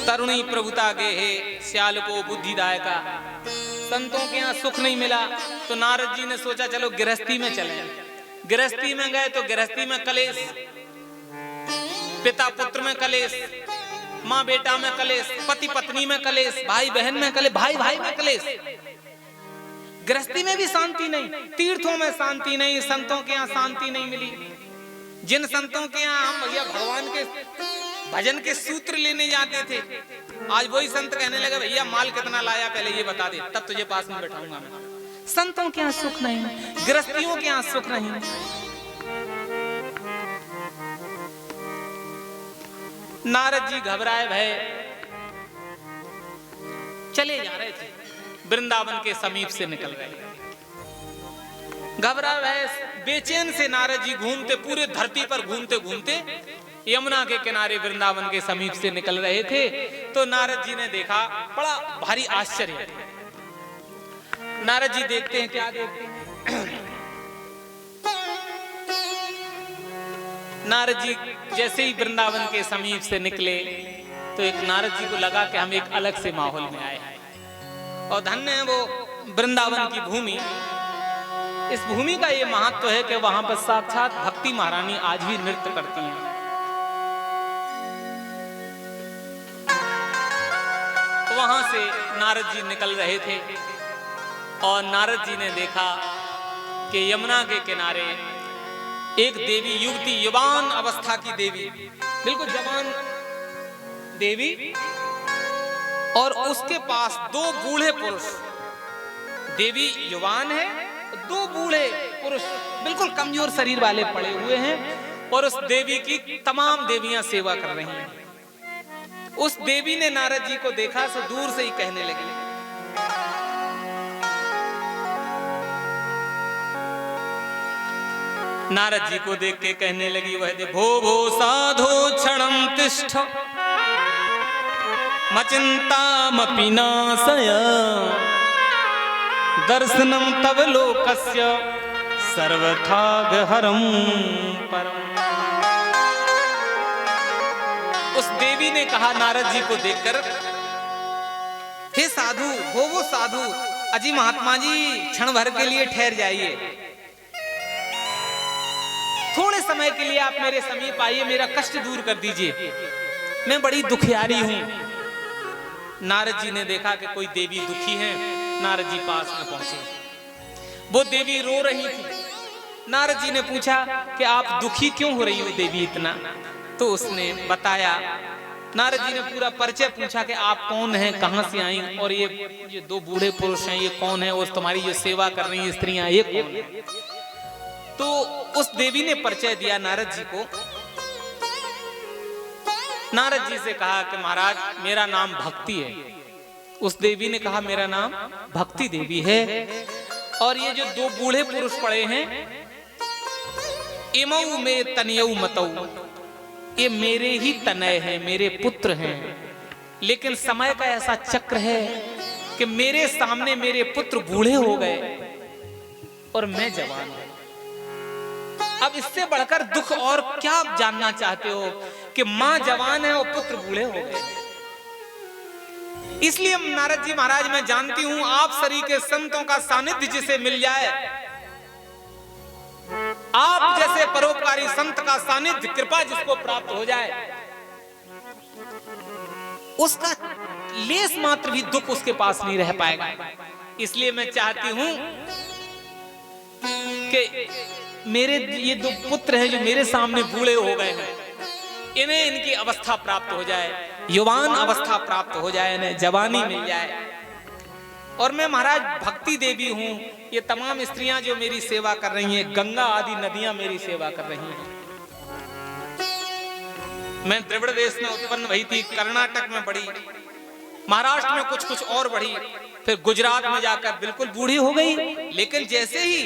तरुणी प्रभुता गे हे श्याल को बुद्धिदायका। संतों के यहाँ सुख नहीं मिला तो नारद जी ने सोचा चलो गृहस्थी में चले। गृहस्थी में गए तो गृहस्थी में कलेश, पिता पुत्र में कलेश, माँ बेटा में कलेश, पति पत्नी में कलेश, भाई बहन में कलेश, भाई भाई में कलेश। गृहस्थी में भी शांति नहीं, तीर्थों में शांति नहीं, संतों के यहाँ शांति नहीं मिली। जिन संतों के यहाँ हम भैया भगवान के भजन के सूत्र लेने जाते थे, आज वही संत कहने लगे भैया माल कितना लाया पहले ये बता दे, तब तुझे पास में बैठाऊंगा मैं। संतों के यहाँ सुख नहीं, गृहस्थियों के यहाँ सुख नहीं। नारद जी घबराए भय चले जा रहे थे, वृंदावन के समीप से निकल गए। घबरा भय बेचैन से नारद जी घूमते, पूरे धरती पर घूमते घूमते यमुना के किनारे वृंदावन के समीप से निकल रहे थे। तो नारद जी ने देखा, बड़ा भारी आश्चर्य। नारद जी देखते हैं, क्या देखते हैं? नारद जी जैसे ही वृंदावन के समीप से निकले तो एक नारद जी को लगा कि हम एक अलग से माहौल में आए हैं और धन्य है वो वृंदावन की भूमि। इस भूमि का ये महत्व है कि वहां पर साक्षात भक्ति महारानी आज भी नृत्य करती हैं। वहां से नारद जी निकल रहे थे और नारद जी ने देखा कि यमुना के किनारे एक देवी, युवती, युवान अवस्था की देवी, बिल्कुल जवान देवी, और उसके पास दो बूढ़े पुरुष। देवी युवान है, दो बूढ़े पुरुष बिल्कुल कमजोर शरीर वाले पड़े हुए हैं और उस देवी की तमाम देवियां सेवा कर रही हैं। उस देवी ने नारद जी को देखा तो दूर से ही कहने लगी, नारद जी को देख के कहने लगी वह दे, भो भो साधो क्षणं तिष्ठ मचिंतामपि नाशय दर्शनं तव लोकस्य सर्वथागहरं परम। उस देवी ने कहा नारद जी को देखकर, हे साधु, वो साधु, अजी महात्मा जी क्षण भर के लिए ठहर जाइए, थोड़े समय के लिए आप मेरे समीप आइए, मेरा कष्ट दूर कर दीजिए, मैं बड़ी दुखियारी हूं। नारद जी ने देखा कि कोई देवी दुखी है, नारद जी पास में पहुंचे। वो देवी रो रही थी। नारद जी ने पूछा कि आप दुखी क्यों हो रही हो देवी इतना? तो उसने बताया। नारद जी ने पूरा परिचय पूछा कि आप कौन हैं, कहां से आई, और ये दो बूढ़े पुरुष हैं, ये कौन है, और तुम्हारी जो सेवा कर रही है स्त्रियां ये कौन है? तो उस देवी ने परिचय दिया नारद जी को। नारद जी से कहा कि महाराज मेरा नाम भक्ति है। उस देवी ने कहा मेरा नाम भक्ति देवी है, और ये जो दो बूढ़े पुरुष पड़े हैं, इमऊ में तनयऊ मतऊ, ये मेरे ही तनय हैं, मेरे पुत्र हैं। लेकिन समय का ऐसा चक्र है कि मेरे सामने मेरे पुत्र बूढ़े हो गए और मैं जवान हूं। अब इससे बढ़कर दुख और क्या आप जानना चाहते हो कि मां जवान है और पुत्र बूढ़े हो गए। इसलिए नारद जी महाराज मैं जानती हूं आप सरी के संतों का सानिध्य जिसे मिल जाए, आप जैसे परोपकारी संत का सानिध्य कृपा जिसको प्राप्त हो जाए, उसका लेस मात्र भी दुख उसके पास नहीं रह पाएगा। इसलिए मैं चाहती हूं कि मेरे ये दो पुत्र हैं जो मेरे सामने बूढ़े हो गए हैं, इन्हें इनकी अवस्था प्राप्त हो जाए, युवान अवस्था प्राप्त हो जाए, इन्हें जवानी मिल जाए। और मैं महाराज भक्ति देवी हूं, ये तमाम स्त्रियां जो मेरी सेवा कर रही हैं, गंगा आदि नदियां मेरी सेवा कर रही हैं। मैं द्रविड़ देश में उत्पन्न हुई थी, कर्नाटक में बढ़ी, महाराष्ट्र में कुछ और बढ़ी, फिर गुजरात में जाकर बिल्कुल बूढ़ी हो गई। लेकिन जैसे ही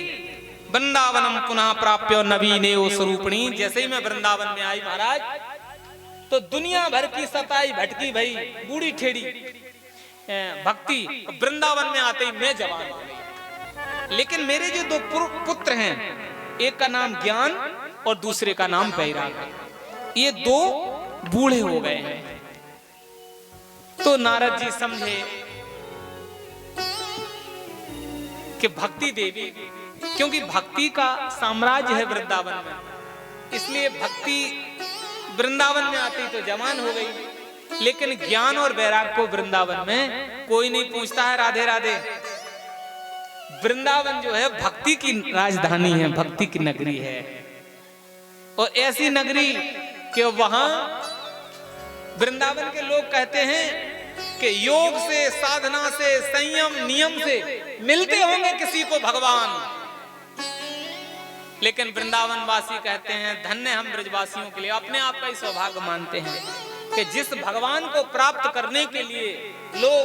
वृंदावनम पुनः प्राप्य नवीनेव स्वरूपिणी, जैसे ही मैं वृंदावन में आई महाराज, तो दुनिया भर की सताई भटकी भई बूढ़ी ठेड़ी भक्ति, वृंदावन में आते ही मैं जवान हो गई। लेकिन मेरे जो दो पुत्र हैं, एक का नाम ज्ञान और दूसरे का नाम बैराग, ये दो बूढ़े हो गए हैं। तो नारद जी समझे कि भक्ति देवी, क्योंकि भक्ति का साम्राज्य है वृंदावन में, इसलिए भक्ति वृंदावन में आती तो जवान हो गई, लेकिन ज्ञान और वैराग को वृंदावन में कोई नहीं पूछता है। राधे राधे। वृंदावन जो है भक्ति की राजधानी है, भक्ति की नगरी है, और ऐसी नगरी कि वहां वृंदावन के लोग कहते हैं कि योग से, साधना से, संयम नियम से मिलते होंगे किसी को भगवान, लेकिन वृंदावन वासी कहते हैं धन्य हम ब्रजवासियों के लिए अपने आप का ही सौभाग्य मानते हैं कि जिस भगवान को प्राप्त करने के लिए लोग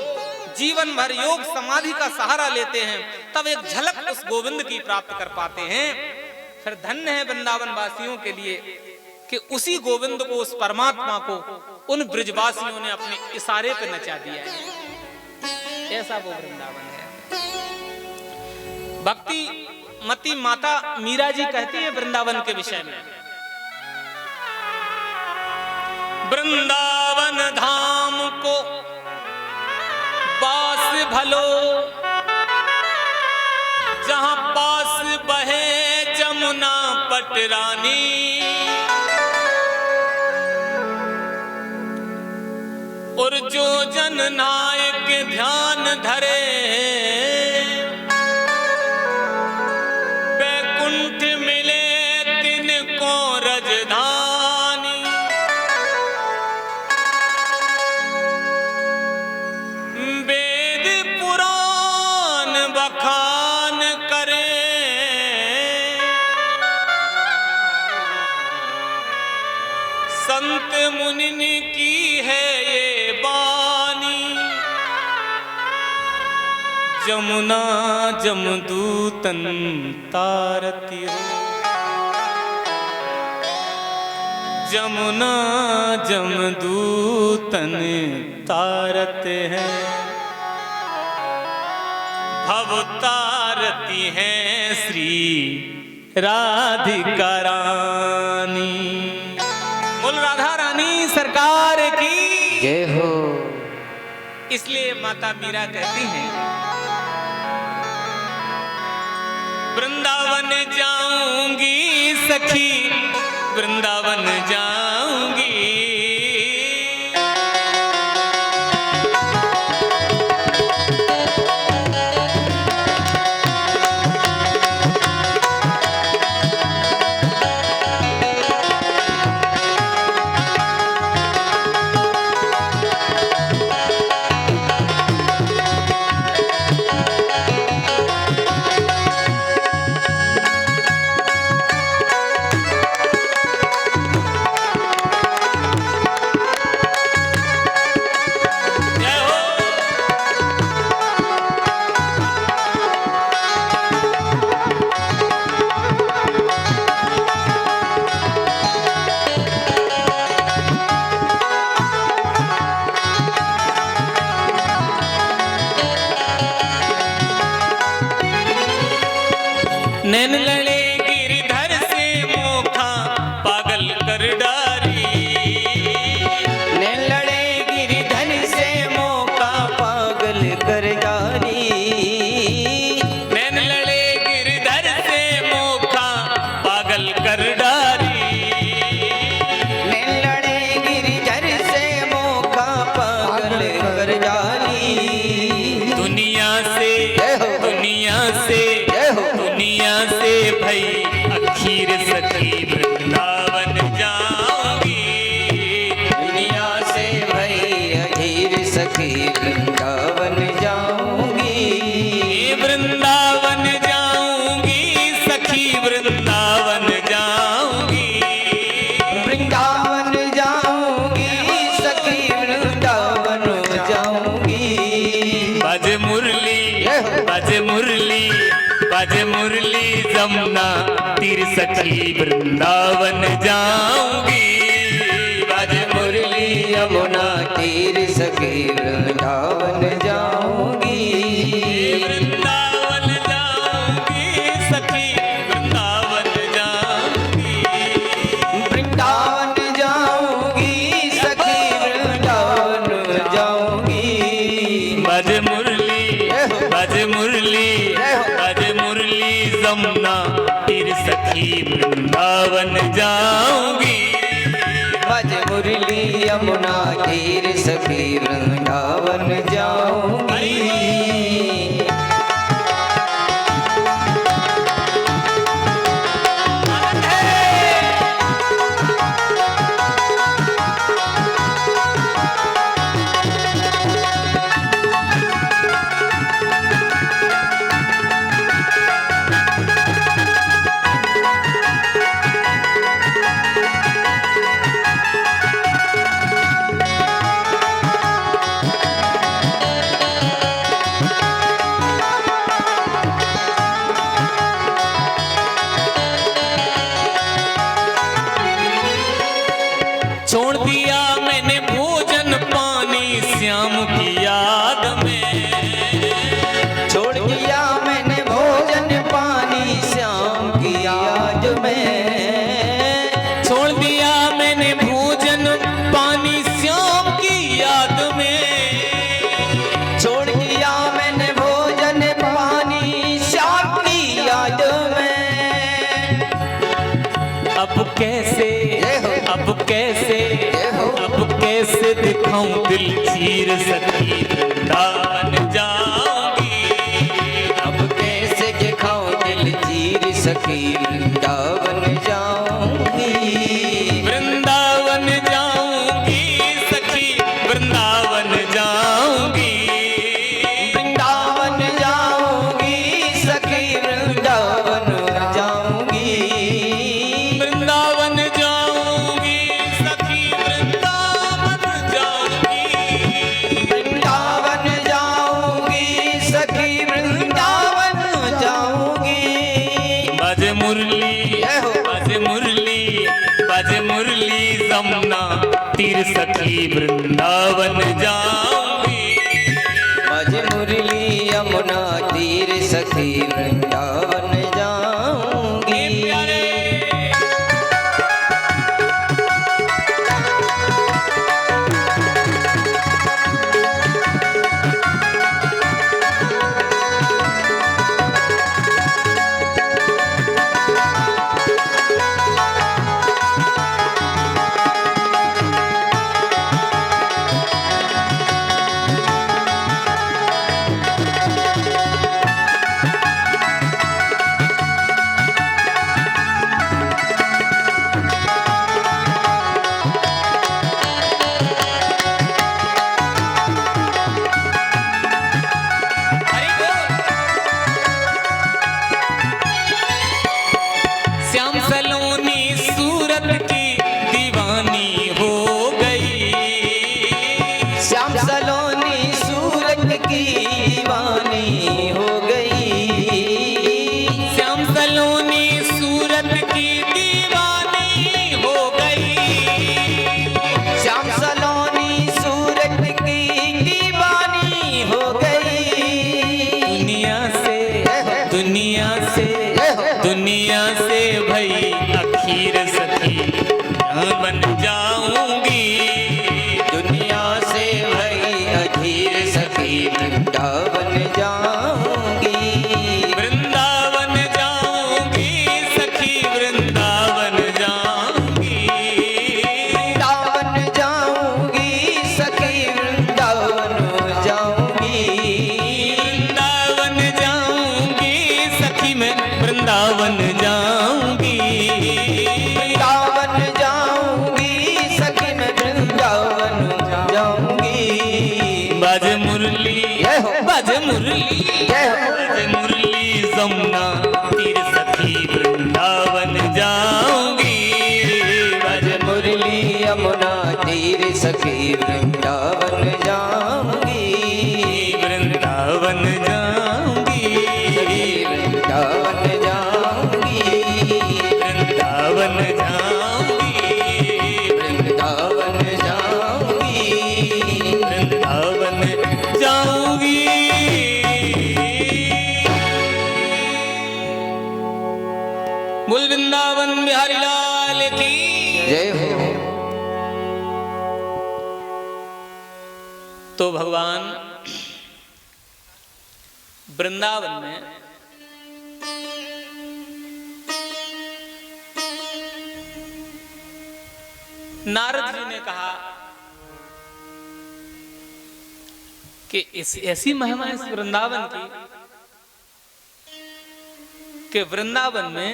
जीवन भर योग समाधि का सहारा लेते हैं, तब एक झलक उस गोविंद की प्राप्त कर पाते हैं। फिर धन्य है वृंदावन वासियों के लिए कि उसी गोविंद को, उस परमात्मा को उन ब्रजवासियों ने अपने इशारे पे नचा दिया है। ऐसा वो वृंदावन है। भक्ति मती माता मीरा जी कहती है वृंदावन के विषय में, वृंदावन धाम को पास भलो, जहां पास बहे जमुना पटरानी, और जो जन नायक ध्यान धरे, बैकुंठ मिले तिनको रजधानी। वेद पुराण बखान करे, संत मुनिन की है ये बानी। जमुना जमदूतन तारती हो, जमुना जमदूतन तारते हैं, भव तारती हैं श्री राधिका रानी। बोल राधा रानी सरकार की जय हो। इसलिए माता मीरा कहती हैं वृंदावन जाऊंगी सखी, वृंदावन जाऊंगी, नैन लड़े गिरधर से मोखा पागल कर डारी। नैन लड़े गिरधर से मोखा पागल कर डारी। नैन लड़े गिरधर से मोखा पागल कर डारी। नैन लड़े गिरधर से मोखा पागल कर डारी। दुनिया से भई अखीर सखी वृंदावन जाऊंगी। दुनिया से भई अखीर सखी वृंदावन जाऊंगी। वृंदावन जाऊंगी सखी वृंदावन जाऊंगी। वृंदावन जाऊंगी सखी वृंदावन जाऊंगी। बज मुरली बज मुरली बज मुरली जमुना तीर सखी वृंदावन जाऊंगी। बज मुरली यमुना तीर सखी वृंदावन जाऊंगी। वृंदावन जाऊंगी सखी वृंदावन जाऊंगी। वृंदावन जाऊंगी सखी वृंदावन जाऊंगी। मुरली यमुना तीर सखी वृंदावन जाऊंगी। छोड़ दिया मैंने भोजन पानी श्याम की याद में, छोड़ दिया मैंने भोजन पानी श्याम की याद में, छोड़ दिया मैंने भोजन पानी श्याम की याद में, छोड़ दिया मैंने भोजन पानी श्याम की याद में। अब कैसे दिखाऊं दिल चीर सखी वृंदावन जाऊंगी। अब कैसे दिखाऊं दिल चीर सखी वृंदावन जाऊंगी। वृंदावन जाऊंगी सखी वृंदावन जाऊंगी। वृंदावन जाऊंगी सखी वृंदावन जाऊंगी। वृंदावन जाऊंगी सखी वृंदावन जाऊंगी। वृंदावन जाऊंगी सखी वृंदावन जाऊंगी। बज मुरली जमुना तीर सखी वृंदावन जाऊंगी। बज मुरली यमुना तीर सखी वृंदावन जाऊंगी। श्याम सलोनी सूरत की दीवानी हो गई। श्याम सलोनी सूरत की दीवानी हो गई। श्याम सलोनी सूरत की दीवानी हो गई। श्याम सलोनी सूरत की दीवानी हो गई। दुनिया से भई अखीर सखी बन जाऊंगी। दुनिया से भई अधीर सखी वृंदावन जाऊंगी। वृंदावन जाऊंगी सखी वृंदावन जाऊंगी। वृंदावन जाऊंगी सखी वृंदावन जाऊंगी। वृंदावन जाऊंगी सखी मैं वृंदावन जाऊंगी। वृंदावन जाऊंगी सखी मैं वृंदावन जाऊंगी। बज मुरली जमुना तीर सखी वृंदावन जाऊंगी। बज मुरली यमुना तीर सखी वृंदावन जाऊंगी। वृंदावन जाऊंगी। वृंदावन जाऊंगी। वृंदावन जाऊंगी। वृंदावन जाऊंगी। वृंदावन जाऊंगी। बोल वृंदावन बिहारी लाल की जय हो। तो भगवान वृंदावन में नारद जी ने कहा कि ऐसी महिमा इस वृंदावन की कि वृंदावन में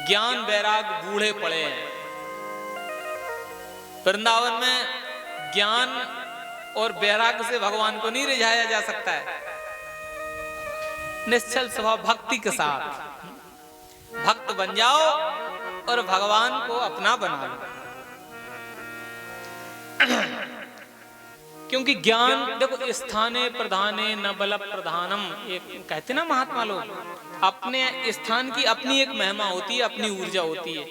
ज्ञान वैराग बूढ़े पड़े हैं। वृंदावन में ज्ञान और वैराग से भगवान को नहीं रिझाया जा सकता है। निश्चल स्वभाव भक्ति के साथ भक्त बन जाओ और भगवान को अपना बना लो। क्योंकि ज्ञान देखो स्थाने प्रधाने न बल प्रधानम, ये कहते ना महात्मा लोग, अपने स्थान की अपनी एक महिमा होती है, अपनी ऊर्जा होती है।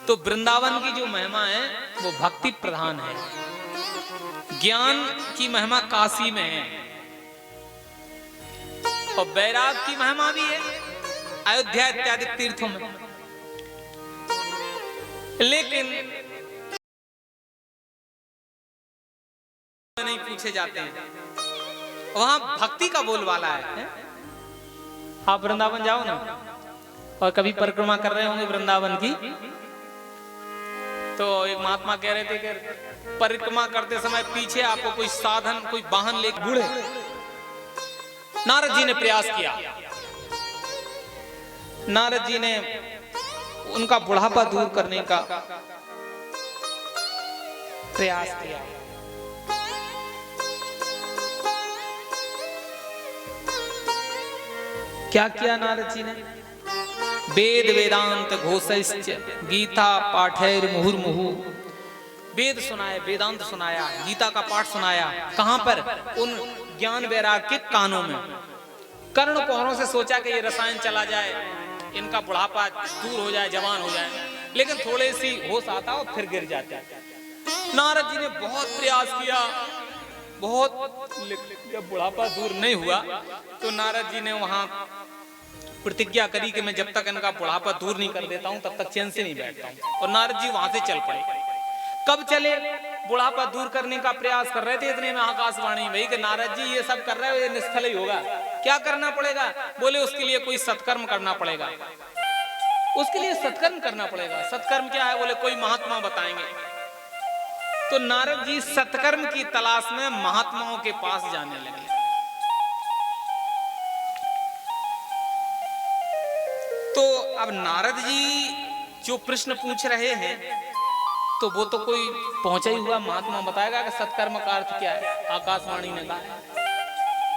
तो वृंदावन की जो महिमा है वो भक्ति प्रधान है। ज्ञान की महिमा काशी में है और वैराग की महिमा भी है अयोध्या इत्यादि तीर्थों में। लेकिन नहीं पूछे जाते हैं, वहां भक्ति का बोलबाला है। आप वृंदावन जाओ ना और कभी परिक्रमा कर रहे होंगे वृंदावन की, तो एक महात्मा कह रहे थे कि परिक्रमा करते समय पीछे आपको कोई साधन कोई वाहन लेकर बूढ़े। नारद जी ने प्रयास किया, नारद जी ने उनका बुढ़ापा दूर करने का प्रयास किया। क्या किया नारद जी ने? वेद वेदांत घोषैश्च गीता पाठैर मुहुर्मुहु, वेद सुनाए, वेदांत सुनाया, गीता का पाठ सुनाया। कहां पर? उन ज्ञान वैराग के कानों में। कर्ण कुहरों से सोचा कि ये रसायन चला जाए, इनका बुढ़ापा दूर हो जाए, जवान हो जाए, लेकिन थोड़े सी होश आता और फिर गिर जाते। नारद जी ने बहुत प्रयास किया, बहुत, जब बुढ़ापा दूर नहीं हुआ तो नारद जी ने वहां प्रतिज्ञा करी कि मैं जब तक इनका बुढ़ापा दूर नहीं कर देता हूं तब तक चैन से नहीं बैठता हूं। और नारद जी वहां से चल पड़े। कब चले? बुढ़ापा दूर करने का प्रयास कर रहे थे, इतने में आकाशवाणी भई कि नारद जी ये सब कर रहे हो, ये निष्फल ही होगा। क्या करना पड़ेगा? बोले उसके लिए कोई सत्कर्म करना पड़ेगा, उसके लिए सत्कर्म करना पड़ेगा। सत्कर्म क्या है? बोले कोई महात्मा बताएंगे। तो नारद जी सत्कर्म की तलाश में महात्माओं के पास जाने लगे। तो अब नारद जी जो प्रश्न पूछ रहे हैं तो वो तो कोई पहुंचा ही हुआ महात्मा बताएगा कि सत्कर्म का अर्थ क्या है। आकाशवाणी ने कहा।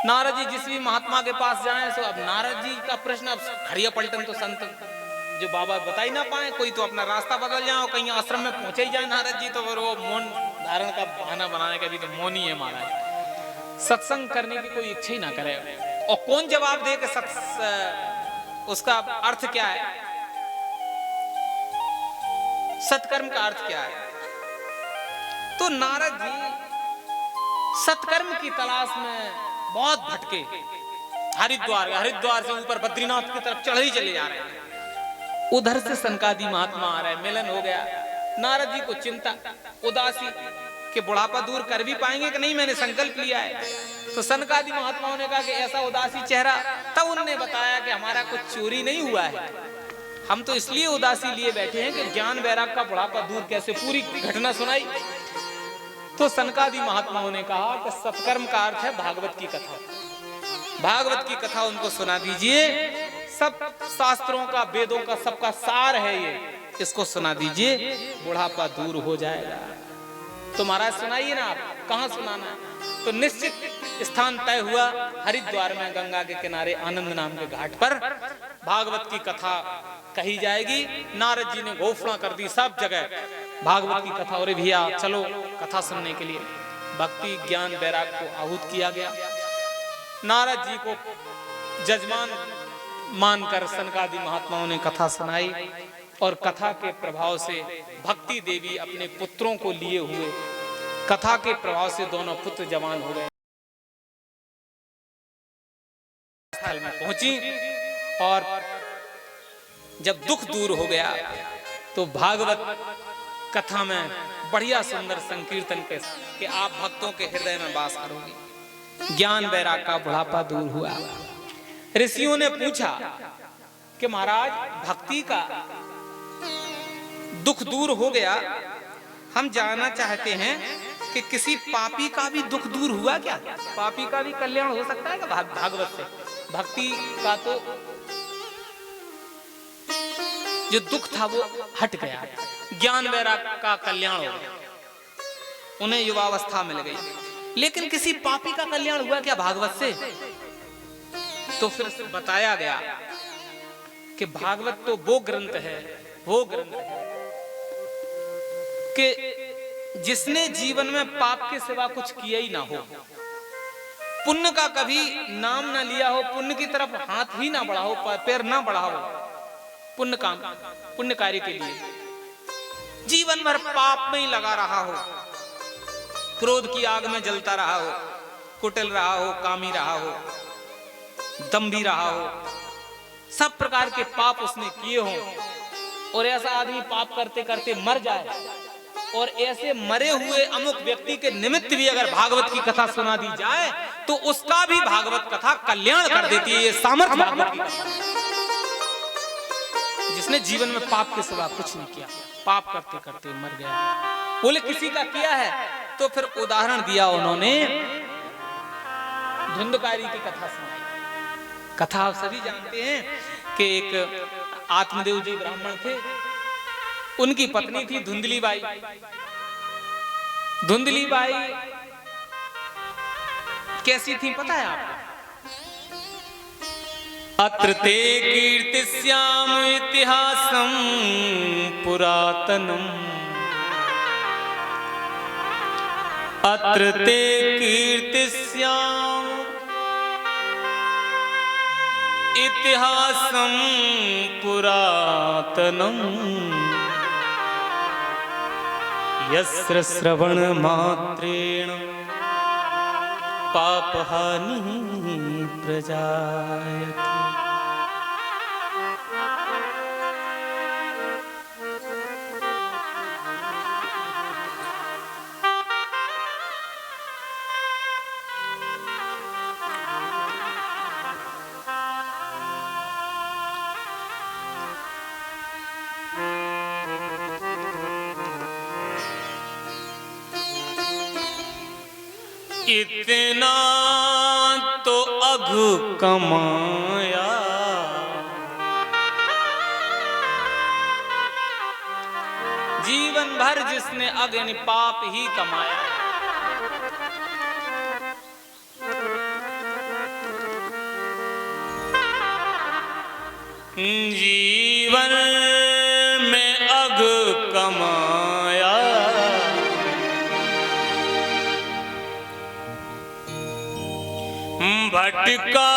नारद जी जिस भी महात्मा के पास जाएं, तो अब नारद जी का प्रश्न, अब खड़िया पलटन तो संत जो बाबा बता ही ना पाए, कोई तो अपना रास्ता बदल जाए, कहीं आश्रम में पहुंचे ही जाए नारद जी, तो फिर वो मौन धारण का बहाना बनाने का भी तो मौन ही है महाराज। सत्संग करने की कोई इच्छा ही ना करे। और कौन जवाब दे कि उसका अर्थ क्या है, सत्कर्म का अर्थ क्या है? तो नारद जी सत्कर्म की तलाश में बहुत भटके। हरिद्वार से ऊपर बद्रीनाथ की तरफ चढ़ ही चले जा रहे हैं। उधर से सनकादि महात्मा आ रहे, मिलन हो गया। नारद जी को चिंता, उदासी कि बुढ़ापा दूर कर भी पाएंगे कि नहीं, मैंने संकल्प लिया है। तो सनकादि महात्माओं ने कहा कि ऐसा उदासी चेहरा। तब उन्होंने बताया कि हमारा कुछ चोरी नहीं हुआ है, हम तो इसलिए उदासी लिए बैठे हैं कि ज्ञान वैराग का बुढ़ापा दूर कैसे, पूरी घटना सुनाई। तो सनकादि महात्माओं ने कहा कि सत्कर्म का अर्थ है भागवत की कथा। भागवत की कथा उनको सुना दीजिए, सब शास्त्रों का, वेदों का, सबका सार है ये, इसको सुना दीजिए, बुढ़ापा दूर हो जाएगा। तो महाराज सुनाइए ना, आप कहाँ सुनाना है? तो निश्चित स्थान तय हुआ, हरिद्वार में गंगा के किनारे आनंद नाम के घाट पर भागवत की कथा कही जाएगी। नारद जी ने घोषणा कर दी सब जगह भागवत की कथा। और भैया चलो कथा सुनने के लिए। भक्ति ज्ञान वैराग को आहूत किया गया। नारद जी को जजमान मानकर सनकादि महात्माओं ने कथा सुनाई और कथा के प्रभाव से भक्ति देवी अपने पुत्रों को लिए हुए, कथा के प्रभाव से दोनों पुत्र जवान हो गए। स्थल में पहुंची और जब दुख दूर हो गया तो भागवत कथा में बढ़िया सुंदर संकीर्तन के कि आप भक्तों के हृदय में वास करोगे। ज्ञान वैराग का बुढ़ापा दूर हुआ। ऋषियों ने पूछा कि महाराज भक्ति का दुख दूर हो गया। हम जानना चाहते हैं कि किसी पापी का भी दुख दूर हुआ क्या? पापी का भी कल्याण हो सकता है क्या भागवत से? भक्ति का तो जो दुख था वो हट गया, ज्ञान वैराग का कल्याण हो गया, उन्हें युवावस्था मिल गई। लेकिन किसी पापी का कल्याण हुआ क्या भागवत से? तो फिर बताया गया कि भागवत तो वो ग्रंथ है कि जिसने जीवन में पाप के सिवा कुछ किया ही ना हो, पुण्य का कभी नाम ना लिया हो, पुण्य की तरफ हाथ ही ना बढ़ा हो, पैर ना बढ़ा हो, पुण्य कार्य के लिए जीवन भर पाप में ही लगा रहा हो, क्रोध की आग में जलता रहा हो, कुटिल रहा हो, कामी रहा हो, दंभी रहा हो, सब प्रकार के पाप उसने किए हों, और ऐसा आदमी पाप करते करते मर जाए, और ऐसे मरे हुए अमुक व्यक्ति के निमित्त भी अगर भागवत की कथा सुना दी जाए तो उसका भी भागवत कथा कल्याण कर देती है। ये सामर्थ्य भागवत की कथा, जिसने जीवन में पाप के सिवा कुछ नहीं किया, पाप करते करते मर गया। बोले किसी का किया है, तो फिर उदाहरण दिया उन्होंने, धुंधकारी की कथा सुनाई। कथा आप सभी जानते हैं कि एक आत्मदेव जी ब्राह्मण थे, उनकी पत्नी थी धुंधली बाई। धुंधली बाई कैसी थी पता है आपको? अत्र ते कीर्तिस्याम इतिहासं पुरातनम्, अत्र ते कीर्तिस्याम इतिहासं पुरातनम्, यस्य श्रवण मात्रेण पापहानि प्रजायते। इतना तो अघ कमाया, जीवन भर जिसने अग्नि पाप ही कमाया। जीवन में अघ कमाया, भटका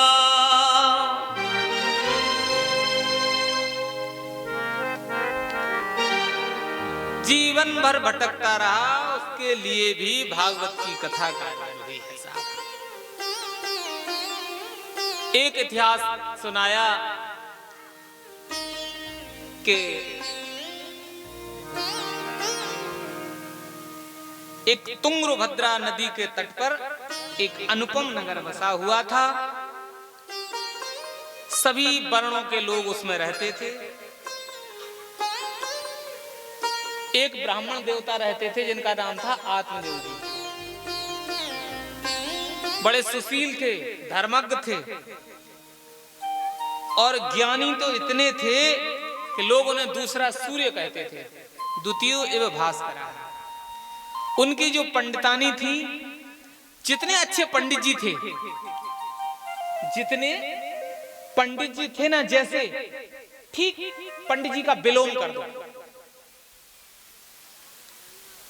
जीवन भर भटकता रहा, उसके लिए भी भागवत की कथा गायन हुई है साहब। एक इतिहास सुनाया कि एक तुंगभद्रा नदी के तट पर एक अनुपम नगर बसा हुआ था। सभी वर्णों के लोग उसमें रहते थे। एक ब्राह्मण देवता रहते थे जिनका नाम था आत्मदेव जी। बड़े सुशील थे, धर्मज्ञ थे, और ज्ञानी तो इतने थे कि लोग उन्हें दूसरा सूर्य कहते थे, द्वितीय एवं भास्कर। उनकी जो पंडितानी थी, जितने अच्छे पंडित जी थे, जितने पंडित जी थे ना, जैसे ठीक पंडित जी का विलोम कर दो।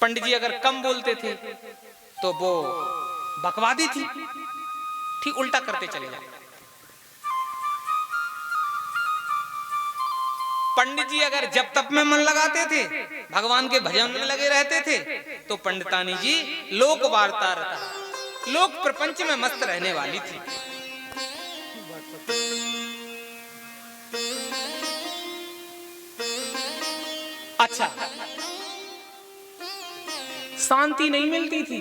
पंडित जी अगर कम बोलते थे तो वो बकवादी थी, ठीक उल्टा करते चले जाते। पंडित जी अगर जब तप में मन लगाते थे, भगवान के भजन में लगे रहते थे, तो पंडितानी जी लोक वार्ता रहता, लोक प्रपंच में मस्त रहने वाली थी। अच्छा, शांति नहीं मिलती थी।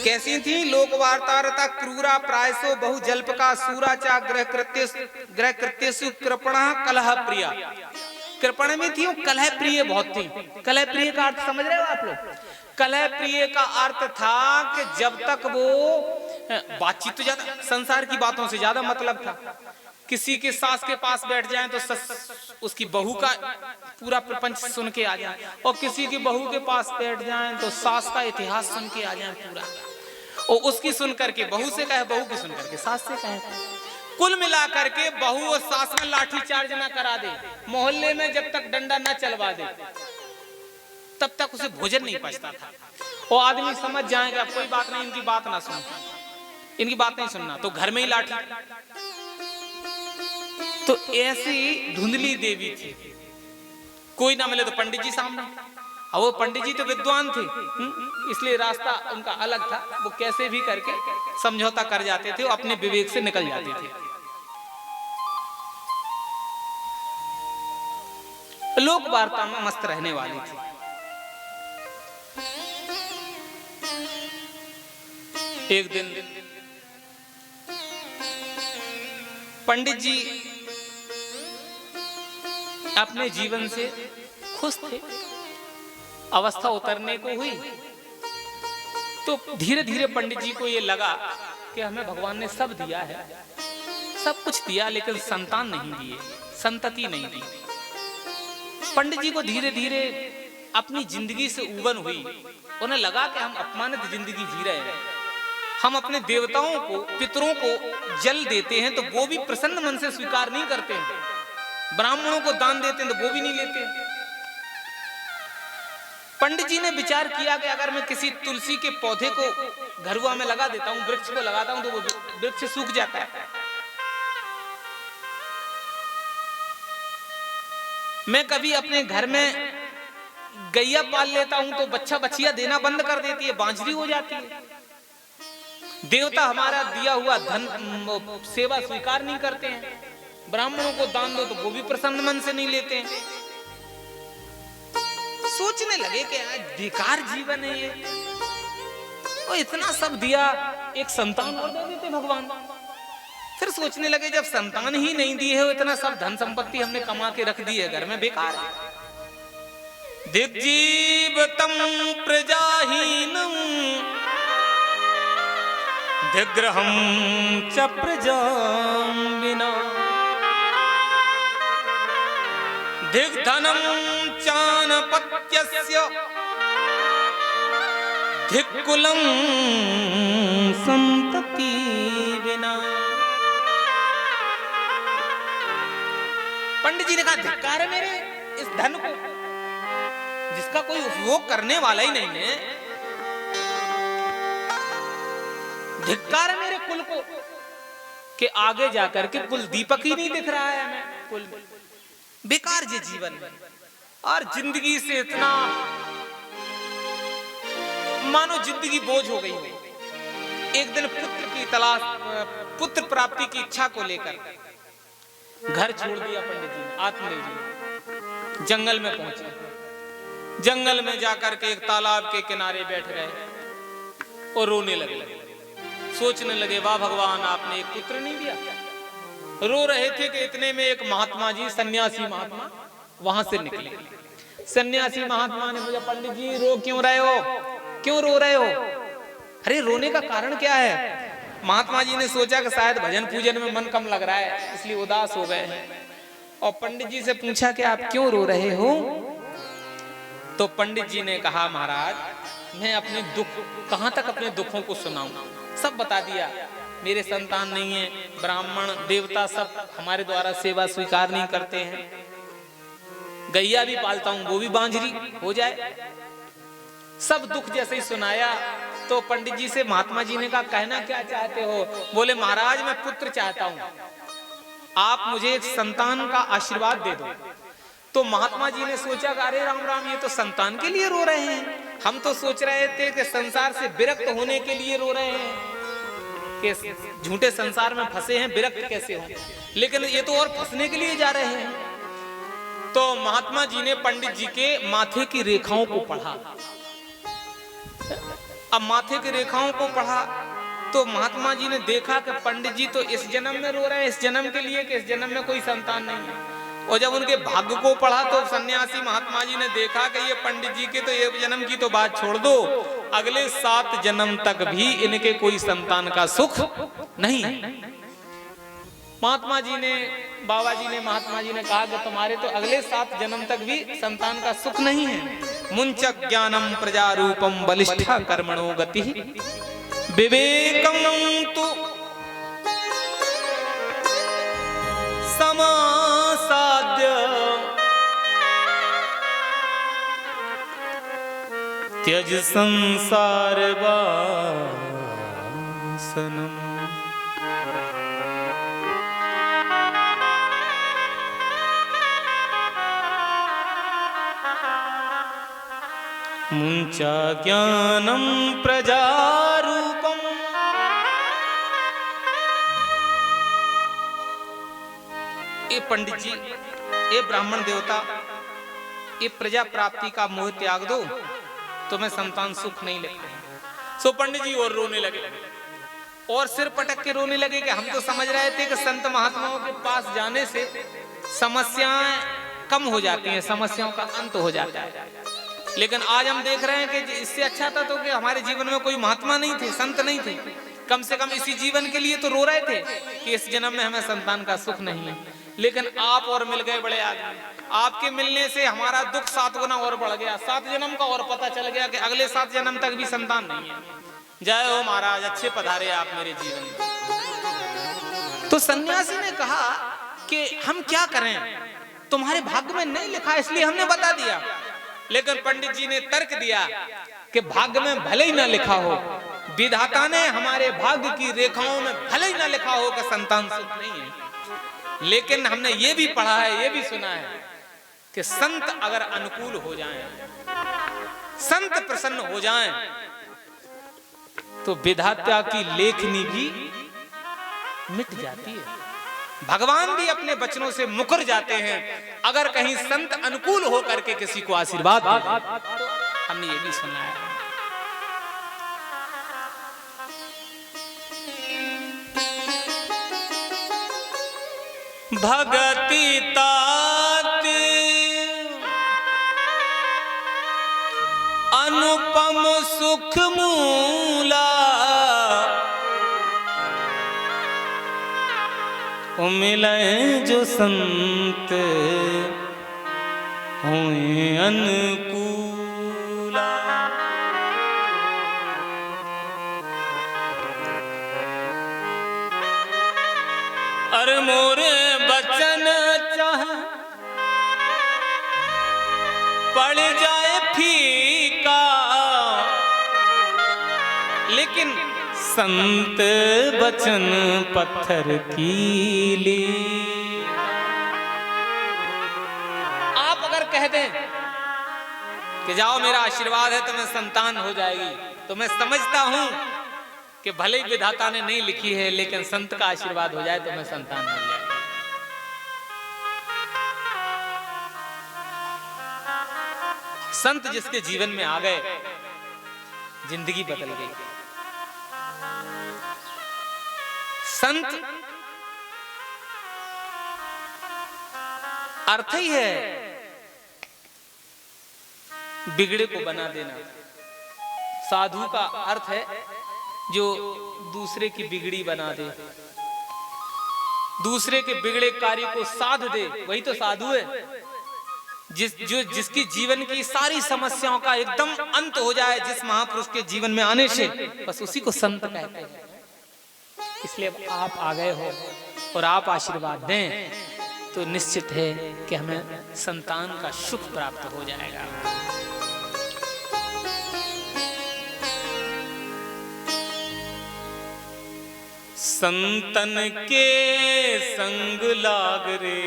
कैसी थी? लोक वार्तारता क्रूरा प्रायसो बहु जल्पका सूराचा ग्रह कृत्यसु कृपणा कलह प्रिया। कृपण में थी, कलह प्रिय बहुत थी। कलह प्रिय का अर्थ समझ रहे हो आप लोग? कलह प्रिय का अर्थ था कि जब तक वो बातचीत तो ज्यादा, संसार की बातों से ज्यादा मतलब था। किसी के सास के पास बैठ जाए तो उसकी बहू का पूरा प्रपंच सुन के आ जाए, और किसी की बहू के पास बैठ जाए तो सास का इतिहास सुन के आ जाए पूरा, और उसकी सुन करके बहू से कहे, बहू की सुन करके सास से कहे, कुल मिलाकर के बहू और सास में लाठी चार्ज ना करा दे, मोहल्ले में जब तक डंडा ना चलवा दे तब तक उसे भोजन नहीं पचता था। और आदमी समझ जाएगा कोई बात नहीं, इनकी बात ना सुन, इनकी बात नहीं सुनना, तो घर में ही लाठी। तो ऐसी धुंधली देवी थी, कोई ना मिले तो पंडित जी सामने, और वो पंडित जी तो विद्वान थे, इसलिए रास्ता उनका अलग था, वो कैसे भी करके समझौता कर जाते थे, वो अपने विवेक से निकल जाते थे। लोक वार्ता में मस्त रहने वाली थी। एक दिन पंडित जी अपने जीवन से खुश थे, अवस्था उतरने को हुई, तो धीरे धीरे पंडित जी को ये लगा कि हमें भगवान ने सब दिया है, सब कुछ दिया, लेकिन संतान नहीं दिए, संतति नहीं दी। पंडित जी को धीरे धीरे अपनी जिंदगी से उबन हुई, उन्हें लगा कि हम अपमानित जिंदगी जी रहे हैं, हम अपने देवताओं को, पितरों को जल देते हैं तो वो भी प्रसन्न मन से स्वीकार नहीं करते हैं, ब्राह्मणों को दान देते हैं तो वो भी नहीं लेते। पंडित जी ने विचार किया कि अगर मैं किसी तुलसी के पौधे को घरुआ में लगा देता हूं, वृक्ष को लगाता हूं, तो वो वृक्ष सूख जाता है। मैं कभी अपने घर में गैया पाल लेता हूं तो बच्चा बच्चियां देना बंद कर देती है, बांझरी हो जाती है। देवता हमारा दिया हुआ धन सेवा स्वीकार नहीं करते हैं, ब्राह्मणों को दान दो तो वो भी प्रसन्न मन से नहीं लेते हैं। सोचने लगे कि बेकार जीवन है ये, वो इतना सब दिया, एक संतान और दे देते भगवान। फिर सोचने लगे जब संतान ही नहीं दी है, इतना सब धन संपत्ति हमने कमा के रख दी है घर में, बेकार है। दिग्जीवतम प्रजाहीनम दिग्रहम च प्रजां विना दिग्धनम चानपत्यस्य धिक्कुलम संतति विना। पंडित जी ने कहा धिक्कार है मेरे इस धन को, जिसका कोई उपयोग करने वाला ही नहीं है, धिक्कार है मेरे कुल को कि आगे जाकर के कुल दीपक ही नहीं दिख रहा है हमें कुल में, बेकार ये जीवन है। और जिंदगी से इतना मानो जिंदगी बोझ हो गई हो। एक दिन पुत्र की तलाश, पुत्र प्राप्ति की इच्छा को लेकर घर छोड़ दिया पंडित जी ने, आत्मदेव जी जंगल में पहुंचे। जंगल में जाकर के एक तालाब के किनारे बैठ गए और रोने लगे, सोचने लगे वाह भगवान आपने एक पुत्र नहीं दिया। रो रहे थे कि इतने में एक महात्मा जी, सन्यासी महात्मा वहां से निकले। सन्यासी महात्मा ने मुझे, पंडित जी रो क्यों रहे हो, क्यों रो रहे हो? अरे रोने का कारण क्या है? महात्मा जी ने सोचा कि शायद भजन पूजन में मन कम लग रहा है इसलिए उदास हो गए हैं, और पंडित जी से पूछा कि आप क्यों रो रहे हो? तो पंडित जी ने कहा महाराज मैं अपने दुख, कहां तक अपने दुखों को सुनाऊं, सब बता दिया। मेरे संतान नहीं है, ब्राह्मण देवता सब हमारे द्वारा सेवा स्वीकार नहीं करते हैं, गैया भी पालता हूं वो भी बांझरी हो जाए, सब दुख जैसे ही सुनाया। तो पंडित जी से महात्मा जी ने कहा कहना क्या चाहते हो? बोले महाराज मैं पुत्र चाहता हूं, आप मुझे एक संतान का आशीर्वाद दे दो। तो महात्मा जी ने सोचा अरे राम राम ये तो संतान के लिए रो रहे हैं, हम तो सोच रहे थे कि संसार से विरक्त होने के लिए रो रहे हैं, कि झूठे संसार में फंसे हैं, विरक्त कैसे हो, लेकिन ये तो और फंसने के लिए जा रहे हैं। तो महात्मा जी ने पंडित जी के माथे की रेखाओं को पढ़ा। अब माथे की रेखाओं को पढ़ा तो महात्मा जी ने देखा कि पंडित जी तो इस जन्म में रो रहे हैं, इस जन्म के लिए कि इस जन्म में कोई संतान नहीं है। और जब उनके भाग्य को पढ़ा तो सन्यासी महात्मा जी ने देखा कि ये पंडित जी के तो ये जन्म की तो बात छोड़ दो, अगले 7 जन्म तक भी इनके कोई संतान का सुख नहीं है। महात्मा जी ने, बाबा जी ने, महात्मा जी ने कहा कि तुम्हारे तो अगले 7 जन्म तक भी संतान का सुख नहीं है। मुंचक ज्ञानम प्रजारूपम बलिष्ठा कर्मणो गति विवेकम तु समासाद्य त्यज संसार वासनम। मुंचा ज्ञानम प्रजारूपम। ये पंडित जी, ये ब्राह्मण देवता, ये प्रजा प्राप्ति का मोह त्याग दो, तुम्हें संतान सुख नहीं लगेगा। सो पंडित जी और रोने लगे और सिर पटक के रोने लगे कि हम तो समझ रहे थे कि संत महात्माओं के पास जाने से समस्याएं कम हो जाती हैं, समस्याओं का अंत हो जाता है, लेकिन आज हम देख रहे हैं कि इससे अच्छा था तो कि हमारे जीवन में कोई महात्मा नहीं थे, संत नहीं थे। कम से कम इसी जीवन के लिए तो रो रहे थे कि इस जन्म में हमें संतान का सुख नहीं है, लेकिन आप और मिल गए बड़े आदमी। आपके मिलने से हमारा दुख 7 गुना और बढ़ गया। 7 जन्म का और पता चल गया कि अगले 7 जन्म तक भी संतान नहीं है। जय हो महाराज, अच्छे पधारे आप मेरे जीवन में। तो सन्यासी ने कहा कि हम क्या करें, तुम्हारे भाग्य में नहीं लिखा इसलिए हमने बता दिया। लेकिन पंडित जी ने तर्क दिया कि भाग्य में भले ही ना लिखा हो, विधाता ने हमारे भाग्य की रेखाओं में भले ही ना लिखा हो कि संतान सुख नहीं है, लेकिन हमने ये भी पढ़ा है, ये भी सुना है कि संत अगर अनुकूल हो जाएं, संत प्रसन्न हो जाएं, तो विधाता की लेखनी भी मिट जाती है। भगवान भी अपने वचनों से मुकर जाते हैं अगर कहीं संत अनुकूल हो करके किसी को आशीर्वाद दे। तो हमने ये भी सुना है। भगति तात अनुपम सुख मूला, मिले जो संत होए अनुकूला। अरे मोरे बचन चाह पड़ जाए फीका, लेकिन संत बचन पत्थर कीली। आप अगर कह दें कि जाओ मेरा आशीर्वाद है तुम्हें संतान हो जाएगी, तो मैं समझता हूं कि भले ही विधाता ने नहीं लिखी है, लेकिन संत का आशीर्वाद हो जाए तो मैं संतान हो जाएगी। संत जिसके जीवन में आ गए, जिंदगी बदल गई। संत अर्थ ही है बिगड़े को बना देना। साधु का अर्थ है जो दूसरे की बिगड़ी बना दे, दूसरे के बिगड़े कार्य को साध दे, वही तो साधु है। जिसकी जीवन की सारी समस्याओं का एकदम अंत हो जाए, जिस महापुरुष के जीवन में आने से, बस उसी को संत कहते हैं। इसलिए आप आ गए हो और आप आशीर्वाद दें तो निश्चित है कि हमें संतान का सुख प्राप्त हो जाएगा। संतन के संग लाग रे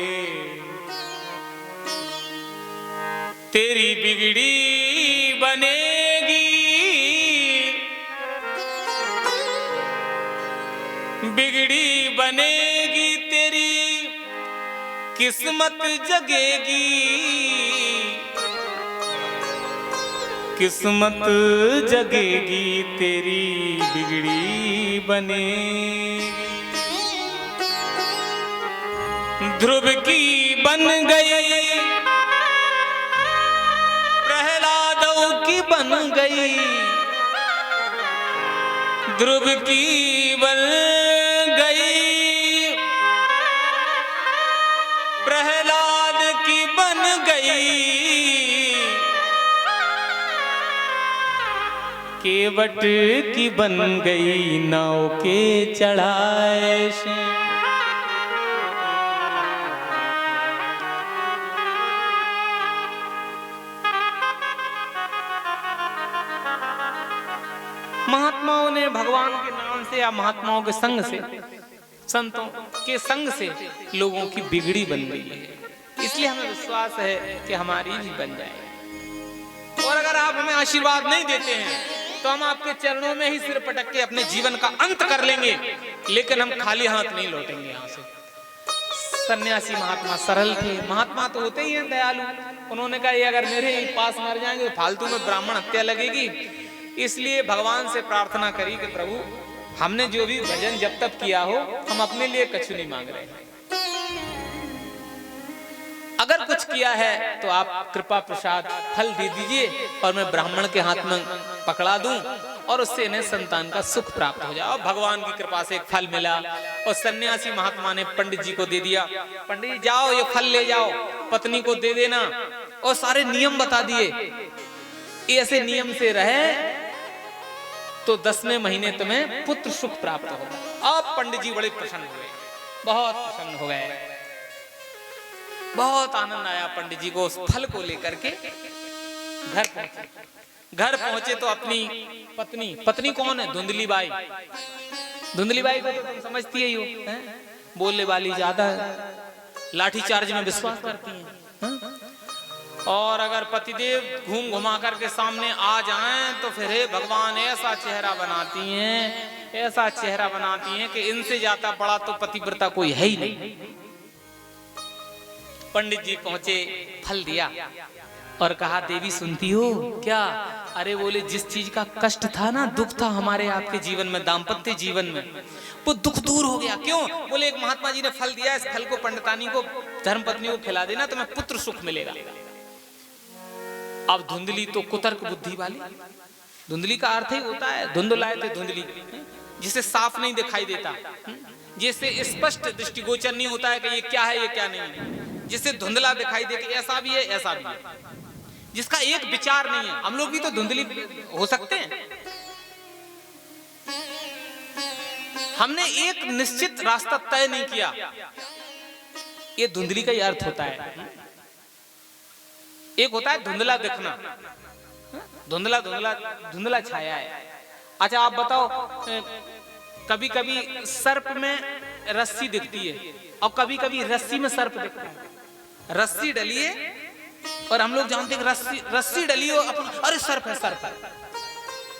तेरी बिगड़ी बनेगी, बिगड़ी बनेगी तेरी किस्मत जगेगी, किस्मत जगेगी तेरी बिगड़ी बनेगी। ध्रुव की बन गई, प्रहलादों की बन गई, ध्रुव की बन गई, प्रहलाद की बन गई, केवट की बन गई, नाव के चढ़ाए से। महात्माओं ने भगवान के नाम से या महात्माओं के संग से, संतों के संग से लोगों की बिगड़ी बन गई है। इसलिए हमें विश्वास है कि हमारी भी बन जाए। और अगर आप हमें आशीर्वाद नहीं देते हैं तो हम आपके चरणों में ही सिर पटक के अपने जीवन का अंत कर लेंगे, लेकिन हम खाली हाथ नहीं लौटेंगे यहाँ से। सन्यासी महात्मा सरल थे, महात्मा तो होते ही हैं दयालु। उन्होंने कहा ये अगर मेरे पास मर जाएंगे तो फालतू में ब्राह्मण हत्या लगेगी, इसलिए भगवान से प्रार्थना करी कि प्रभु हमने जो भी भजन जब तक किया हो, हम अपने लिए कछु नहीं मांग रहे, अगर कुछ किया है तो आप कृपा प्रसाद फल दे दीजिए और मैं ब्राह्मण के हाथ में पकड़ा दूं और उससे इन्हें संतान का सुख प्राप्त हो जाए। भगवान की कृपा से एक फल मिला और सन्यासी महात्मा ने पंडित जी को दे दिया। पंडित जी जाओ ये फल ले जाओ, पत्नी को दे देना, और सारे नियम बता दिए, ऐसे नियम से रहे तो 10वें महीने तुम्हें पुत्र सुख प्राप्त होगा। अब पंडित जी बड़े प्रसन्न हुए, बहुत प्रसन्न हो गए, बहुत आनंद आया पंडित जी को। उस फल को लेकर के घर पहुंचे तो अपनी पत्नी कौन है? धुंधली बाई। धुंधली बाई को तो तुम समझती ही हो, बोलने वाली ज्यादा है, लाठी चार्ज में विश्वास करती है। और अगर पतिदेव घूम घुमा करके सामने आ जाएं तो फिर हे भगवान ऐसा चेहरा बनाती हैं, ऐसा चेहरा बनाती हैं कि इनसे ज्यादा बड़ा तो पतिव्रता कोई है ही नहीं। पंडित जी पहुंचे, फल दिया और कहा देवी सुनती हो क्या? अरे बोले जिस चीज का कष्ट था ना, दुख था हमारे आपके जीवन में, दाम्पत्य जीवन में, वो दुख दूर हो गया। क्यों? बोले एक महात्मा जी ने फल दिया, इस फल को पंडितानी को, धर्मपत्नी को खिला देना तो मैं पुत्र सुख मिलेगा। अब धुंधली तो कुतर्क बुद्धि वाली, धुंधली का अर्थ ही होता है धुंधलाए थे, धुंधली जिसे साफ नहीं दिखाई देता, जिससे स्पष्ट दृष्टिगोचर नहीं होता है कि ये क्या है ये क्या नहीं है, जिससे धुंधला दिखाई दे कि ऐसा भी है ऐसा भी है, जिसका एक विचार नहीं है। हम लोग भी तो धुंधली हो सकते हैं, हमने एक निश्चित रास्ता तय नहीं किया, ये धुंधली का ही अर्थ होता है। एक होता है धुंधला दिखना, धुंधला धुंधला धुंधला छाया है। अच्छा आप बताओ, कभी कभी सर्प में रस्सी दिखती है और कभी कभी रस्सी में सर्प दिखता है। रस्सी डलिए और हम लोग जानते हैं रस्सी डली हो, अरे सर्प है सर्प है।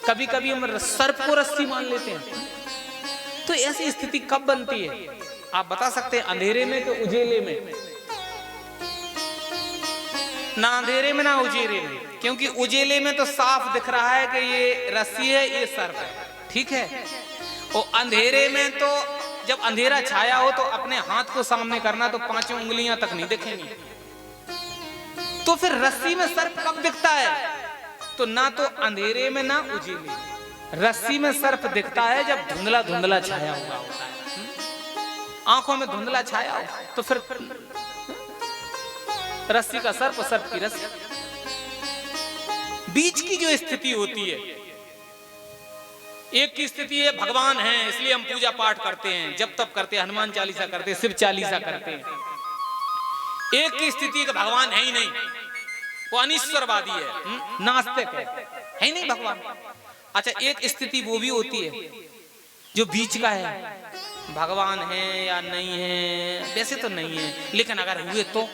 कभी कभी हम सर्प को रस्सी मान लेते हैं। तो ऐसी स्थिति कब बनती है आप बता सकते हैं? अंधेरे में तो उजेले में, ना अंधेरे में ना उजेले में, क्योंकि उजेले में तो साफ दिख रहा है कि ये रस्सी है ये सर्प है, ठीक है। और अंधेरे में तो जब अंधेरा छाया हो तो अपने हाथ को सामने करना तो 5 उंगलियां तक नहीं दिखेंगी। तो फिर रस्सी में सर्प कब दिखता है? तो ना तो अंधेरे में ना उजेले, रस्सी में सर्प दिखता है जब धुंधला धुंधला छाया हुआ होता है, आंखों में धुंधला छाया हो तो फिर रस्सी का सर्प, सर्प की रस्सी। बीच की जो स्थिति होती है, एक की स्थिति है भगवान है इसलिए हम पूजा पाठ करते हैं, जब तब करते हैं, हनुमान चालीसा करते हैं, शिव चालीसा करते हैं। एक की स्थिति है कि भगवान है ही नहीं, वो अनिश्वरवादी है, नास्तिक है ही नहीं भगवान। अच्छा एक स्थिति वो भी होती है जो बीच का है, भगवान है या नहीं है, वैसे तो नहीं है लेकिन अगर हुए तो।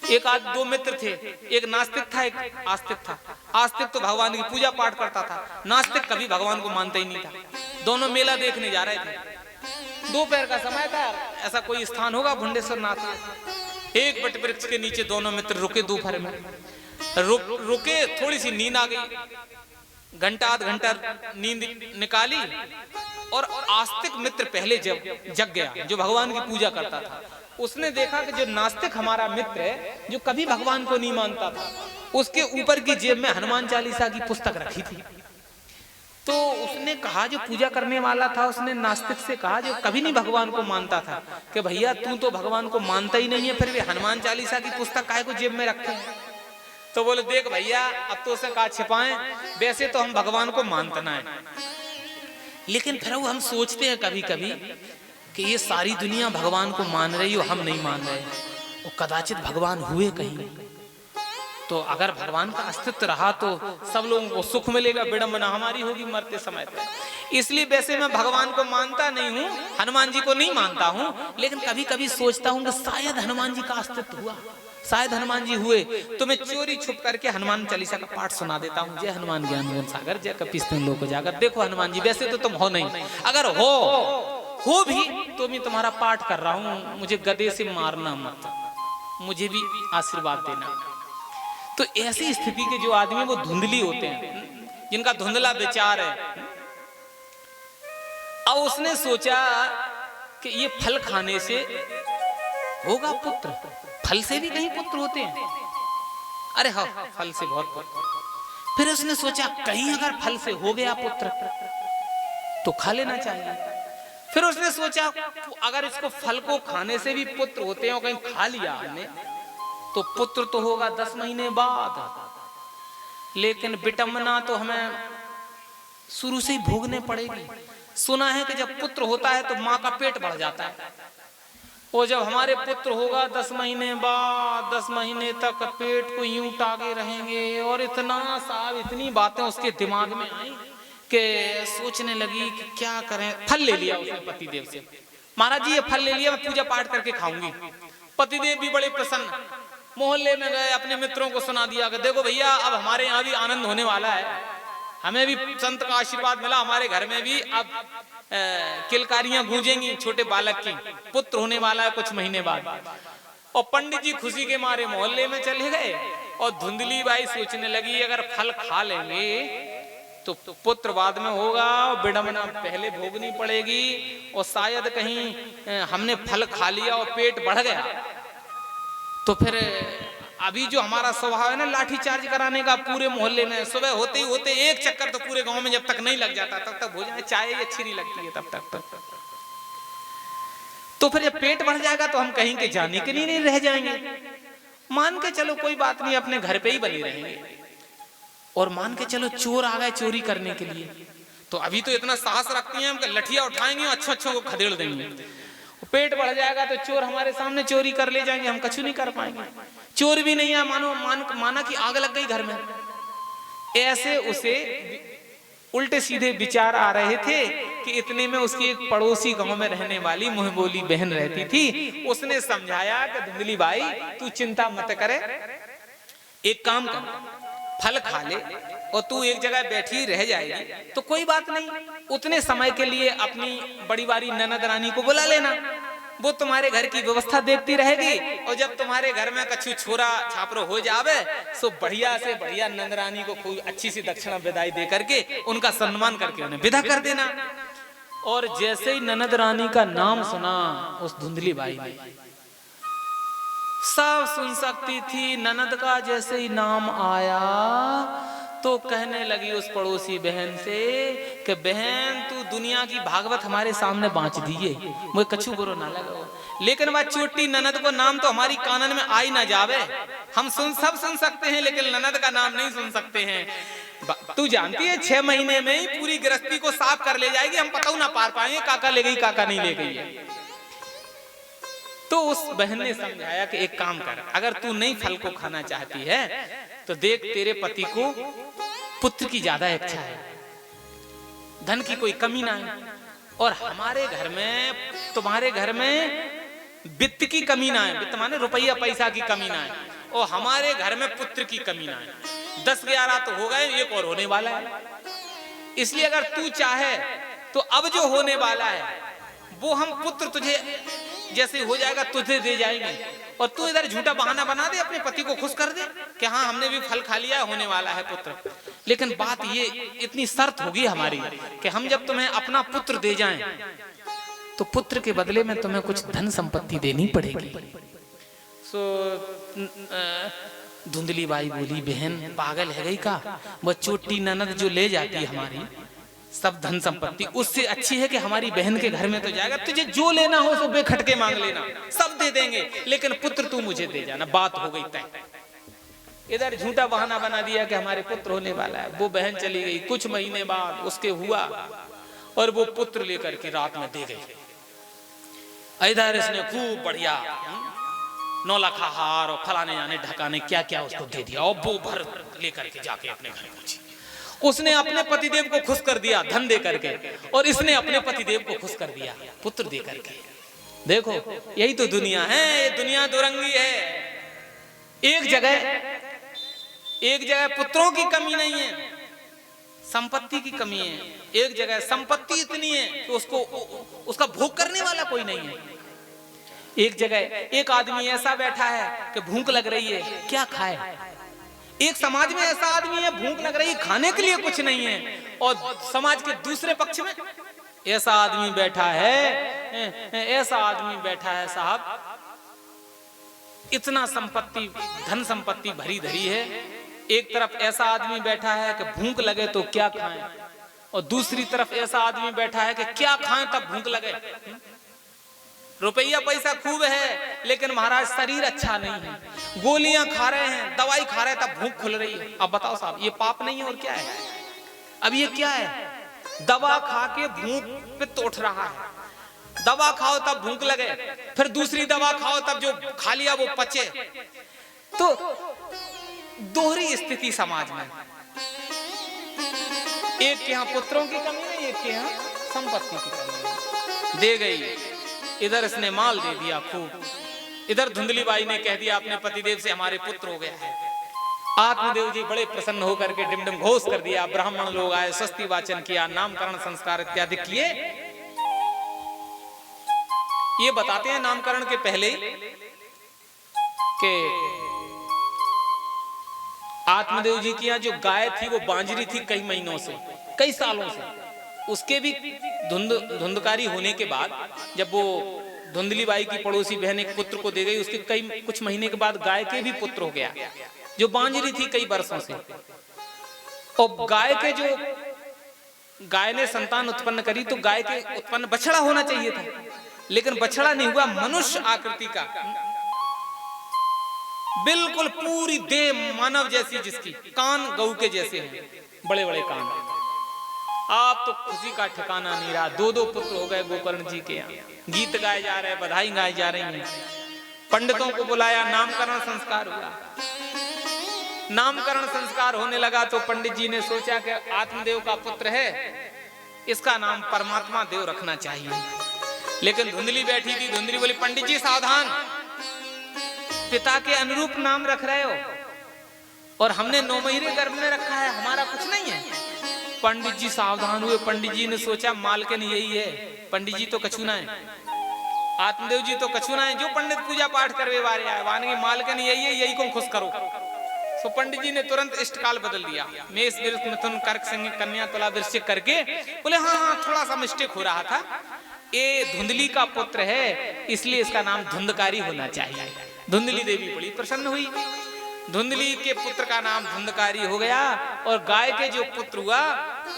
एक आज 2 मित्र थे, एक नास्तिक था एक आस्तिक था। आस्तिक तो भगवान की पूजा पाठ करता था, नास्तिक कभी भगवान को मानता ही नहीं था। दोनों मेला देखने जा रहे थे, दोपहर का समय था, ऐसा कोई स्थान होगा भुंडेश्वर नाथ, एक बट वृक्ष के नीचे दोनों मित्र रुके। दोपहर में रुके, थोड़ी सी नींद आ गई, घंटा आध घंटा नींद निकाली और आस्तिक मित्र पहले जग गया, जो भगवान की पूजा करता था। उसने देखा कि जो नास्तिक हमारा मित्र है, जो कभी भगवान को नहीं मानता था, उसके ऊपर की जेब में हनुमान चालीसा की पुस्तक रखी थी। तो उसने कहा, जो पूजा करने वाला था, उसने नास्तिक से कहा, जो कभी नहीं भगवान को मानता था, कि भैया तू तो भगवान को मानता ही नहीं है, फिर भी हनुमान चालीसा की पुस्तक काहे को जेब में रखे। तो बोले, देख भैया, अब तो उसे कहा छिपाएं, वैसे तो हम भगवान को मानते ना है, लेकिन फिर हम सोचते हैं कभी कभी कि ये सारी दुनिया भगवान को मान रही हो, हम नहीं मान रहे, और कदाचित भगवान हुए कहीं, तो अगर भगवान का अस्तित्व रहा तो सब लोगों को सुख मिलेगा, विडंबना हमारी होगी मरते समय पे। इसलिए वैसे मैं भगवान को मानता नहीं हूँ, हनुमान जी को नहीं मानता हूँ, लेकिन कभी कभी सोचता हूँ कि शायद हनुमान जी का अस्तित्व हुआ, शायद हनुमान जी हुए, तो मैं चोरी छुप करके हनुमान चालीसा का पाठ सुना देता हूँ। जय हनुमान ज्ञान गुण सागर, जय कपीस तिन लोक जागर। देखो हनुमान जी, वैसे तो तुम हो नहीं, अगर हो भी तो मैं तुम्हारा पाठ कर रहा हूँ, मुझे गदे से मारना मत, मुझे भी आशीर्वाद देना। तो ऐसी स्थिति के जो आदमी वो धुंधली होते हैं, जिनका धुंधला विचार है। अब उसने सोचा कि ये फल खाने से होगा पुत्र, फल से भी कहीं पुत्र होते हैं, अरे हाँ फल से बहुत पुत्र। फिर उसने सोचा कहीं अगर फल से हो गया पुत्र तो खा लेना चाहिए। फिर उसने सोचा अगर इसको फल को खाने से भी पुत्र होते हैं और कहीं खा लिया हमने तो पुत्र तो होगा 10 महीने बाद, लेकिन विटंबना तो हमें शुरू से ही भोगने पड़ेगी। सुना है कि जब पुत्र होता है तो माँ का पेट बढ़ जाता है, और जब हमारे पुत्र होगा 10 महीने बाद, 10 महीने तक पेट को यूं टागे रहेंगे। और इतना साहब इतनी बातें उसके दिमाग में आई कि सोचने लगी कि क्या करें। फल ले लिया उसने पतिदेव से, महाराज जी ये फल ले लिया, मैं पूजा पाठ करके खाऊंगी। पतिदेव भी बड़े प्रसन्न, मोहल्ले में गए, अपने मित्रों को सुना दिया कि देखो भैया अब हमारे यहाँ भी आनंद होने वाला है, हमें भी संत का आशीर्वाद मिला, हमारे घर में भी अब किलकारियां गूंजेंगी, छोटे बालक की पुत्र होने वाला है कुछ महीने बाद। और पंडित जी खुशी के मारे मोहल्ले में चले गए, और धुंधली बाई सोचने लगी अगर फल खा लेंगे तो पुत्र बाद में होगा, और विडंबना पहले भोगनी पड़ेगी, और शायद कहीं हमने फल खा लिया और पेट बढ़ गया तो फिर अभी जो हमारा स्वभाव है ना लाठी चार्ज कराने का पूरे मोहल्ले में, सुबह होते ही होते एक चक्कर तो पूरे गांव में जब तक नहीं लग जाता तब तक भोजन चाय अच्छी नहीं लगती है तब तक। तो फिर जब पेट बढ़ जाएगा तो हम कहीं के जाने के लिए नहीं रह जाएंगे। मान के चलो कोई बात नहीं, अपने घर पे ही बने रहेंगे। और मान के चलो चोर आ गए चोरी करने के लिए, तो अभी तो इतना साहस रखती हैं हम लठिया उठाएंगे और अच्छों को खदेड़ देंगे। पेट बढ़ जाएगा तो चोर हमारे सामने चोरी कर ले जाएंगे, हम कुछ नहीं कर पाएंगे। चोर भी नहीं है, माना कि आग लग गई घर में। ऐसे उसे उल्टे सीधे विचार आ रहे थे कि इतने में उसकी एक पड़ोसी गांव में रहने वाली मुंह बोली बहन रहती थी। उसने समझाया कि धुंधली बाई तू चिंता मत करे, एक काम कर फल खा ले और तू एक जगह बैठी रह जाएगी तो कोई बात नहीं, उतने समय के लिए अपनी बड़ी बारी ननद रानी को बुला लेना, वो तुम्हारे घर की व्यवस्था देखती रहेगी। और जब तुम्हारे घर में कछु छोरा छापरो हो जावे तो बढ़िया से बढ़िया नंद रानी को खूब अच्छी सी दक्षिणा विदाई दे करके उनका सम्मान करके उन्हें विदा कर देना। और जैसे ही ननद रानी का नाम सुना उस धुंधली बाई ने, सब सुन सकती थी, ननद का जैसे ही नाम आया तो कहने लगी उस पड़ोसी बहन से कि बहन तू दुनिया की भागवत हमारे सामने बांच दिए, मुझे कछु बुरो ना लगा, लेकिन वह छोटी ननद को नाम तो हमारी कानन में आई ना जावे। हम सब सुन सकते हैं लेकिन ननद का नाम नहीं सुन सकते हैं। तू जानती है 6 महीने में ही पूरी गृहस्थी को साफ कर ले जाएगी, हम पता ना पार पाएंगे काका ले गई काका नहीं ले गई है। तो उस बहन ने समझाया कि एक काम कर, अगर तू नहीं फल को खाना चाहती है तो देख तेरे पति को पुत्र की ज्यादा इच्छा है, धन की कोई कमी ना है, और हमारे घर में तुम्हारे घर में वित्त की कमी ना है, वित्त माने रुपया पैसा की कमी ना है, और हमारे घर में पुत्र की कमी ना है। 10-11 तो हो गए, एक और होने वाला है। इसलिए अगर तू चाहे तो अब जो होने वाला है वो हम पुत्र तुझे जैसे हो जाएगा तुझे दे जाएंगे, और तू इधर झूठा बहाना बना दे, अपने पति को खुश कर दे कि हाँ हमने भी फल खा लिया, होने वाला है पुत्र। लेकिन बात ये, इतनी शर्त होगी हमारी कि हम जब तुम्हें अपना पुत्र दे जाएं तो पुत्र के बदले में तुम्हें कुछ धन संपत्ति देनी पड़ेगी। सो धुंधली बाई बोली, बहन पागल है गई का, वो छोटी ननद जो ले जाती है हमारी सब धन संपत्ति, उससे अच्छी है कि हमारी बहन के घर में तो जाएगा, तुझे जो लेना हो सो बेखटके मांग लेना, सब दे देंगे, लेकिन पुत्र तू मुझे दे जाना। बात हो गई तय। इधर झूठा बहाना बना दिया कि हमारे पुत्र होने वाला है। वो बहन चली गई, कुछ महीने बाद उसके हुआ और वो पुत्र लेकर के रात में दे गई। इधर इसने खूब बढ़िया नौलखा हार और फलाने जाने ढकाने क्या क्या उसको दे दिया, और वो भर लेकर के जाके अपने घर पहुंची। उसने अपने पतिदेव को खुश कर दिया धन दे करके, और इसने अपने पतिदेव को खुश कर दिया पुत्र दे करके। देखो यही तो दुनिया है, ये दुनिया दुरंगी है। एक जगह पुत्रों की कमी नहीं है, संपत्ति की कमी है। एक जगह संपत्ति इतनी है कि उसका भोग करने वाला कोई नहीं है। एक जगह एक आदमी ऐसा बैठा है कि भूख लग रही है, क्या खाए। एक समाज में ऐसा आदमी है, भूख लग रही है, खाने के लिए कुछ नहीं है, और समाज के दूसरे पक्ष में ऐसा आदमी बैठा है साहब, इतना संपत्ति धन संपत्ति भरी धरी है। एक तरफ ऐसा आदमी बैठा है कि भूख लगे तो क्या खाएं, और दूसरी तरफ ऐसा आदमी बैठा है कि क्या खाएं तब भूख लगे। रुपया पैसा खूब है, लेकिन महाराज शरीर अच्छा नहीं है, गोलियां खा रहे हैं, दवाई खा रहे हैं, तब भूख खुल रही है। अब बताओ साहब, ये पाप नहीं है और क्या है? अब ये क्या है? दवा खा के भूख पित्त उठ रहा है, दवा खाओ तब भूख लगे, फिर दूसरी दवा खाओ तब जो खा लिया वो पचे। तो दोहरी स्थिति समाज में, एक के यहाँ पुत्रों की कमी है, एक के यहाँ संपत्ति की कमी है। दे गई, इधर इसने माल दे दिया खूब, इधर धुंधली बाई ने कह दिया अपने पतिदेव से हमारे पुत्र हो गया है। आत्मदेव जी बड़े प्रसन्न होकर के डिमडम घोष कर दिया, ब्राह्मण लोग आए, स्वस्ति वाचन किया, नामकरण संस्कार इत्यादि किए। ये बताते हैं नामकरण के पहले कि आत्मदेव जी की यहाँ जो गाय थी वो बांझरी थी कई महीनों से, कई सालों से। उसके भी धुंधकारी होने के बाद जब वो धुंधली बाई की पड़ोसी बहन एक पुत्र को दे गई, उसके कुछ महीने के बाद गाय के भी पुत्र हो गया, जो बांझरी थी कई वर्षों से। और गाय ने संतान उत्पन्न करी तो गाय के उत्पन्न बछड़ा होना चाहिए था, लेकिन बछड़ा नहीं हुआ, मनुष्य आकृति का, बिल्कुल पूरी देह मानव जैसी, जिसकी कान गऊ के जैसे हैं, बड़े बड़े कान। आप तो खुशी का ठिकाना नहीं रहा, दो पुत्र हो गए गोकर्ण जी के यहाँ। गीत गाए जा रहे हैं, बधाई गाई जा रही हैं, पंडितों को बुलाया, नामकरण संस्कार हुआ। नामकरण संस्कार होने लगा तो पंडित जी ने सोचा कि आत्मदेव का पुत्र है, इसका नाम परमात्मा देव रखना चाहिए। लेकिन धुंधली बैठी थी, धुंधली बोली पंडित जी सावधान, पिता के अनुरूप नाम रख रहे हो, और हमने 9 महीने गर्भ में रखा है, हमारा कुछ नहीं है। पंडित जी सावधान हुए। पंडित जी ने सोचा मालकिन यही है, पंडित जी तो कछुना है, आत्मदेव जी तो कछुना है, जो पंडित पूजा पाठ करवे वाले आए, वानगी मालकिन यही है, यही को खुश करो। तो पंडित जी ने तुरंत इष्टकाल बदल दिया, मेष वृष मिथुन कर्क सिंह कन्या तुला वृश्चिक करके बोले हाँ थोड़ा सा मिस्टेक हो रहा था, ये धुंधली का पुत्र है, इसलिए इसका नाम धुंधकारी होना चाहिए। धुंधली देवी बड़ी प्रसन्न हुई, धुंधली के पुत्र का नाम धुंधकारी हो गया। और गाय के जो पुत्र हुआ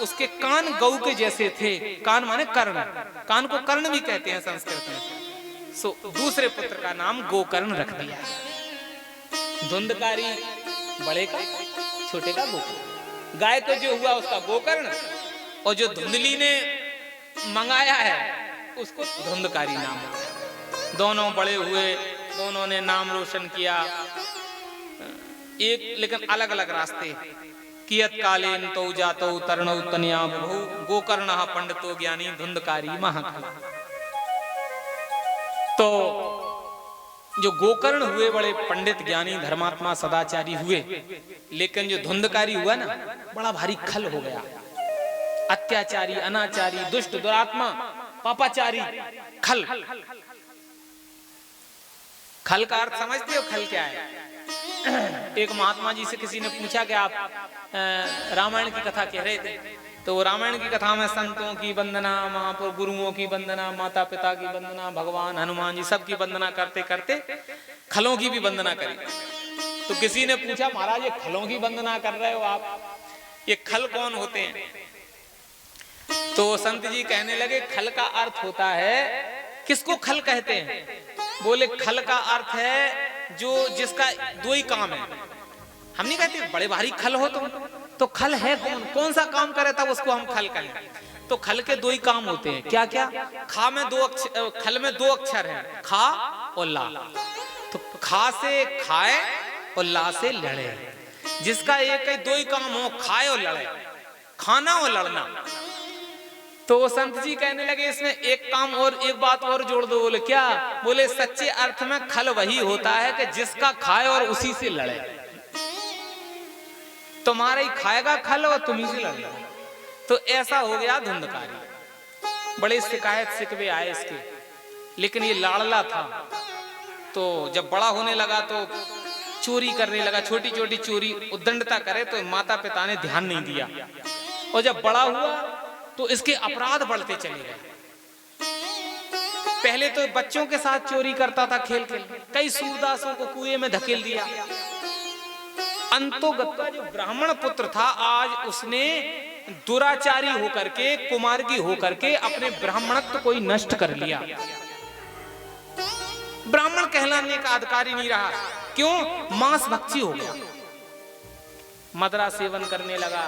उसके कान गऊ के जैसे थे, कान माने कर्ण, कान को कर्ण भी कहते हैं संस्कृत में। सो दूसरे पुत्र का नाम गोकर्ण रख दिया। धुंधकारी बड़े का, छोटे का गोकर्ण। गाय को जो हुआ उसका गोकर्ण, और जो धुंधली ने मंगाया है उसको धुंधकारी नाम। दोनों बड़े हुए, दोनों ने नाम रोशन किया, एक लेकिन अलग अलग रास्ते। कियत कालेन तो जातो तरणौ तनया बहु, गोकर्णः पंडितो ज्ञानी धुंधकारी महाकाल। तो जो गोकर्ण हुए बड़े पंडित ज्ञानी धर्मात्मा सदाचारी हुए, लेकिन जो धुंधकारी हुआ ना बड़ा भारी खल हो गया, अत्याचारी, अनाचारी, दुष्ट, दुरात्मा, पापाचारी, खल। खल का अर्थ समझते हो? खल क्या है? एक महात्मा जी से किसी ने पूछा कि आप रामायण की कथा कह रहे थे, तो रामायण की कथा में संतों की वंदना, महापुरुष गुरुओं की वंदना, माता पिता की वंदना, भगवान हनुमान जी सब की वंदना करते करते खलों की भी वंदना करी। तो किसी ने पूछा, महाराज ये खलों की वंदना कर रहे हो आप, ये खल कौन होते हैं? तो संत जी कहने लगे, खल का अर्थ होता है, किसको खल कहते हैं? बोले खल का अर्थ है जो जिसका दो ही काम है। हम नहीं कहते बड़े भारी खल हो तुम, तो खल है कौन, कौन सा काम करे तब उसको हम खल कहें। तो खल के दो ही काम होते हैं, क्या क्या? खा में दो अक्षर, खल में दो अक्षर हैं, खा और ला। तो खा से खाए और ला से लड़े। जिसका एक ही दो ही काम हो, खाए और लड़े, खाना और लड़ना। तो संत जी कहने लगे इसमें एक काम और, एक बात और जोड़ दो। बोले क्या? बोले सच्चे अर्थ में खल वही होता है कि जिसका खाए और उसी से लड़े। तुम्हारा ही खाएगा खल और तुम ही से लड़ लो। तो ऐसा हो गया धुंधकारी। बड़े शिकायत शिकवे आए इसके, लेकिन ये लाड़ला था। तो जब बड़ा होने लगा तो चोरी करने लगा, छोटी छोटी चोरी उद्दंडता करे, तो माता पिता ने ध्यान नहीं दिया। और जब बड़ा हुआ तो इसके अपराध बढ़ते चले गए। पहले तो बच्चों के साथ चोरी करता था खेल खेल, कई सूरदासों को कुएं में धकेल दिया। अंतोगत्वा जो ब्राह्मण पुत्र था, आज उसने दुराचारी होकर के, कुमार्गी होकर के अपने ब्राह्मणत्व को ही नष्ट कर लिया। ब्राह्मण कहलाने का अधिकारी नहीं रहा। क्यों? मांस भक्षी हो गया, मदरा सेवन करने लगा,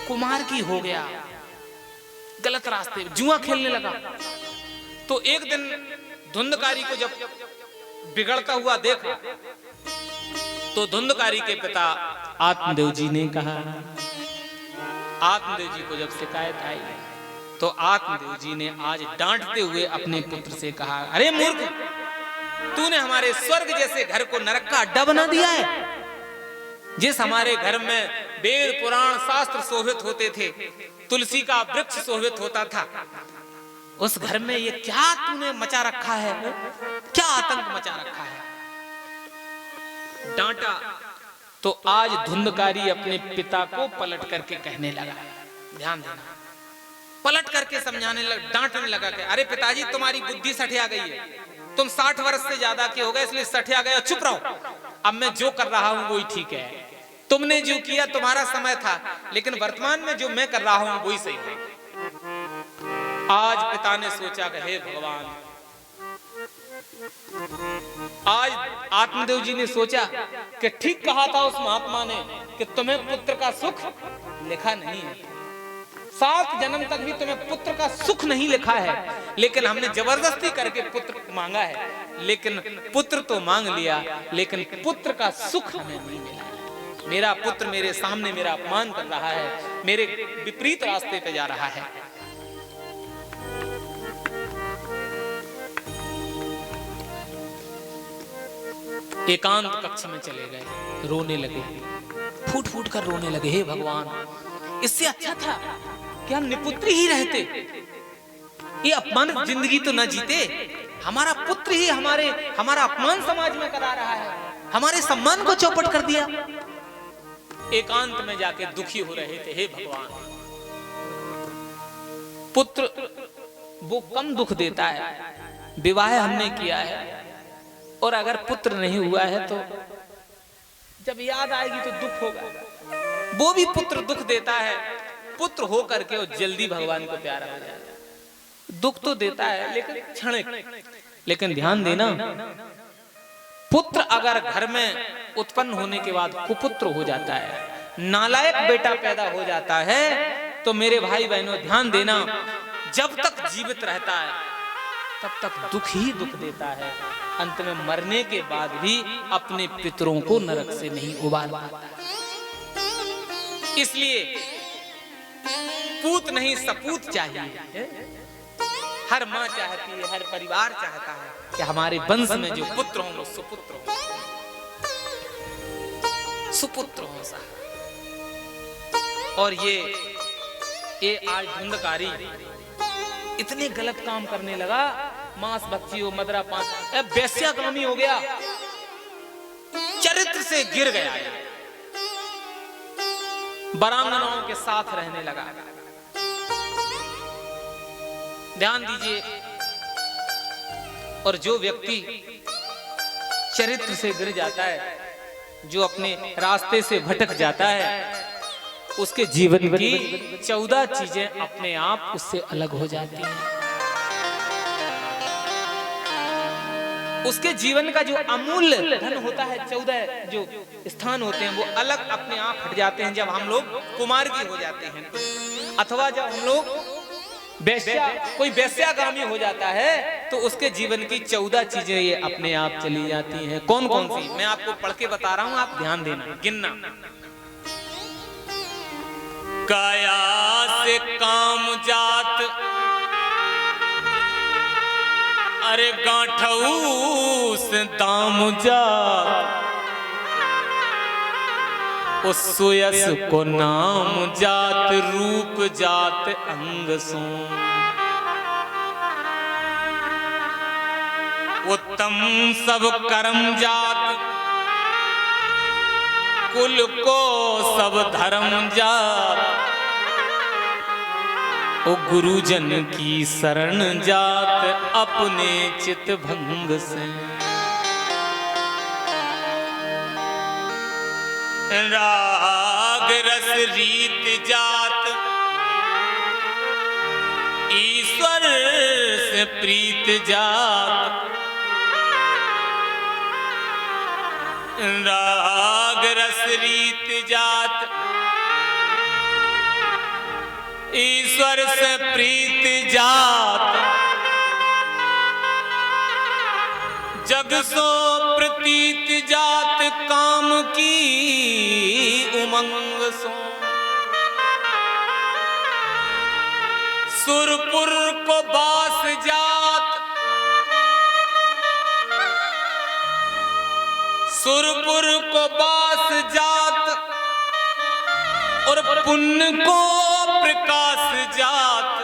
कुमार्गी हो गया, गलत रास्ते जुआ खेलने लगा। तो एक दिन धुंधकारी को जब बिगड़ता हुआ देखा, तो धुंधकारी के पिता आत्मदेव जी ने कहा, आत्मदेव जी को जब शिकायत आई तो आत्मदेव जी ने आज डांटते हुए अपने पुत्र से कहा, अरे मूर्ख, तूने हमारे स्वर्ग जैसे घर को नरक का अड्डा बना दिया है। जिस हमारे घर में वेद पुराण शास्त्र शोभित होते थे, तुलसी का वृक्ष शोभित होता था, उस घर में ये क्या तूने मचा रखा है? क्या आतंक मचा रखा है? डांटा। तो आज धुंधकारी अपने पिता को पलट करके कहने लगा, ध्यान देना, पलट करके समझाने लगा, डांटने लगा कि अरे पिताजी तुम्हारी बुद्धि सठिया गई है, तुम 60 वर्ष से ज्यादा के हो गए इसलिए सठिया गए, चुप रहो। अब मैं जो कर रहा हूं वही ठीक है, तुमने जो किया तुम्हारा समय था, लेकिन वर्तमान में जो मैं कर रहा हूं वही सही है। आज पिता ने सोचा कि हे भगवान, आज आत्मदेव जी ने सोचा कि ठीक कहा था उस महात्मा ने कि तुम्हें पुत्र का सुख लिखा नहीं है, 7 जन्म तक भी तुम्हें पुत्र का सुख नहीं लिखा है, लेकिन हमने जबरदस्ती करके पुत्र मांगा है, लेकिन पुत्र तो मांग लिया, लेकिन पुत्र का सुख हमें नहीं मिला। मेरा पुत्र मेरे सामने मेरा अपमान कर रहा है, मेरे विपरीत रास्ते पे जा रहा है। एकांत कक्ष में चले गए, रोने लगे, फूट फूट कर रोने लगे, हे भगवान, इससे अच्छा था कि हम निपुत्री ही रहते, ये अपमान जिंदगी तो न जीते। हमारा पुत्र ही हमारा अपमान समाज में करा रहा है, हमारे सम्मान को चौपट कर दिया। एकांत में जाके दुखी हो रहे थे, हे भगवान, पुत्र वो कम दुख देता है, विवाह हमने किया है, और अगर पुत्र नहीं हुआ है तो जब याद आएगी तो दुख होगा। वो भी पुत्र दुख देता है, पुत्र हो करके वो जल्दी भगवान को प्यारा हो जाता है। दुख तो देता है लेकिन क्षणिक। लेकिन ध्यान देना, पुत्र अगर घर में उत्पन्न होने के बाद कुपुत्र हो जाता है, नालायक बेटा पैदा हो जाता है, तो मेरे भाई बहनों ध्यान देना, जब तक जीवित रहता है तब तक दुख ही दुख देता है, अंत में मरने के बाद भी अपने पितरों को नरक से नहीं उबार पाता। इसलिए पूत नहीं सपूत चाहिए। हर माँ चाहती है, हर परिवार चाहता है कि हमारे वंश में जो पुत्र हों वो सुपुत्र हों, सुपुत्र हों सा। और ये आज धुंधकारी इतने गलत काम करने लगा, मांस भक्षी हो, मदरा पान, वेश्यागामी हो गया, चरित्र से गिर गया, बरांगनाओं के साथ रहने लगा। ध्यान दीजिए, और जो व्यक्ति चरित्र से गिर जाता है, जो अपने रास्ते से भटक जाता है, उसके जीवन की 14 चीजें अपने आप उससे अलग हो जाती हैं। उसके जीवन का जो अमूल्य धन होता है, 14 जो स्थान होते हैं, वो अलग अपने आप हट जाते हैं जब हम लोग कुमार्गी हो जाते हैं, अथवा जब हम लोग कोई वेश्यागामी हो जाता है, तो उसके जीवन की 14 चीजें ये अपने आप चली जाती हैं। कौन कौन सी, मैं आपको पढ़ के बता रहा हूं, आप ध्यान देना, गिनना। काया से काम जात, अरे गांठऊ से दाम जात, उस सुयस को नाम जात, रूप जात अंग सो, उत्तम सब कर्म जात, कुल को सब धर्म जात, ओ गुरुजन की शरण जात, अपने चित भंग से। राग रस रीत जात, ईश्वर से प्रीत जात, राग रस रीत जात, ईश्वर से प्रीत जात, जग सो प्रतीत जात, काम की उमंग सो, सुरपुर को बास जात, सुरपुर को बास जात, और पुण्य को प्रकाश जात,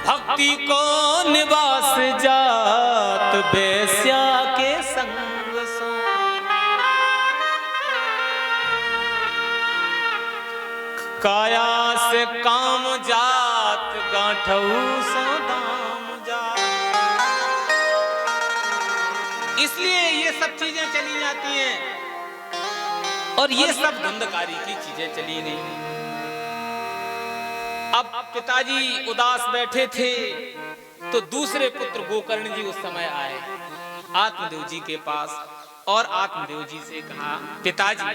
भक्ति को निवास जात, वेश्या के संग सो। काया से काम जात, गांठऊ सो दाम जात। इसलिए ये सब चीजें चली जाती हैं, और ये सब धंधकारी की चीजें चली गई। अब पिताजी उदास बैठे थे, तो दूसरे पुत्र गोकर्ण जी उस समय आए आत्मदेव जी के पास, और आत्मदेव जी से कहा, पिताजी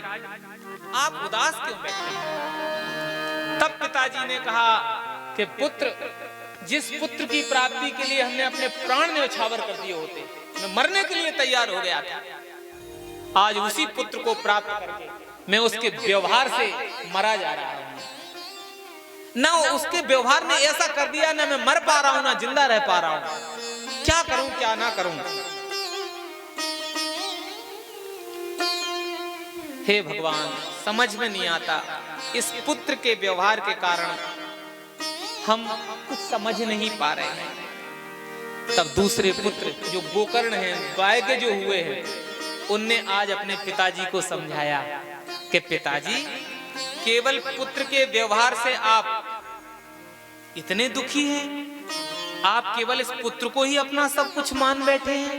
आप उदास क्यों बैठे हैं? तब पिताजी ने कहा कि पुत्र, जिस पुत्र की प्राप्ति के लिए हमने अपने प्राण न्यौछावर कर दिए होते, मैं मरने के लिए तैयार हो गया था, आज उसी पुत्र को प्राप्त करके मैं उसके व्यवहार से मरा जा रहा हूं। ना उसके व्यवहार ने ऐसा कर दिया, ना मैं मर पा रहा हूं, ना जिंदा रह पा रहा हूं। क्या करूं, क्या ना करूं? हे भगवान, समझ में नहीं आता। इस पुत्र के व्यवहार के कारण हम कुछ समझ नहीं पा रहे हैं। तब दूसरे पुत्र जो गोकर्ण हैं, गाय के जो हुए हैं, उनने आज अपने पिताजी को समझाया कि पिताजी, केवल पुत्र के व्यवहार से आप इतने दुखी हैं? आप केवल इस पुत्र को ही अपना सब कुछ मान बैठे हैं?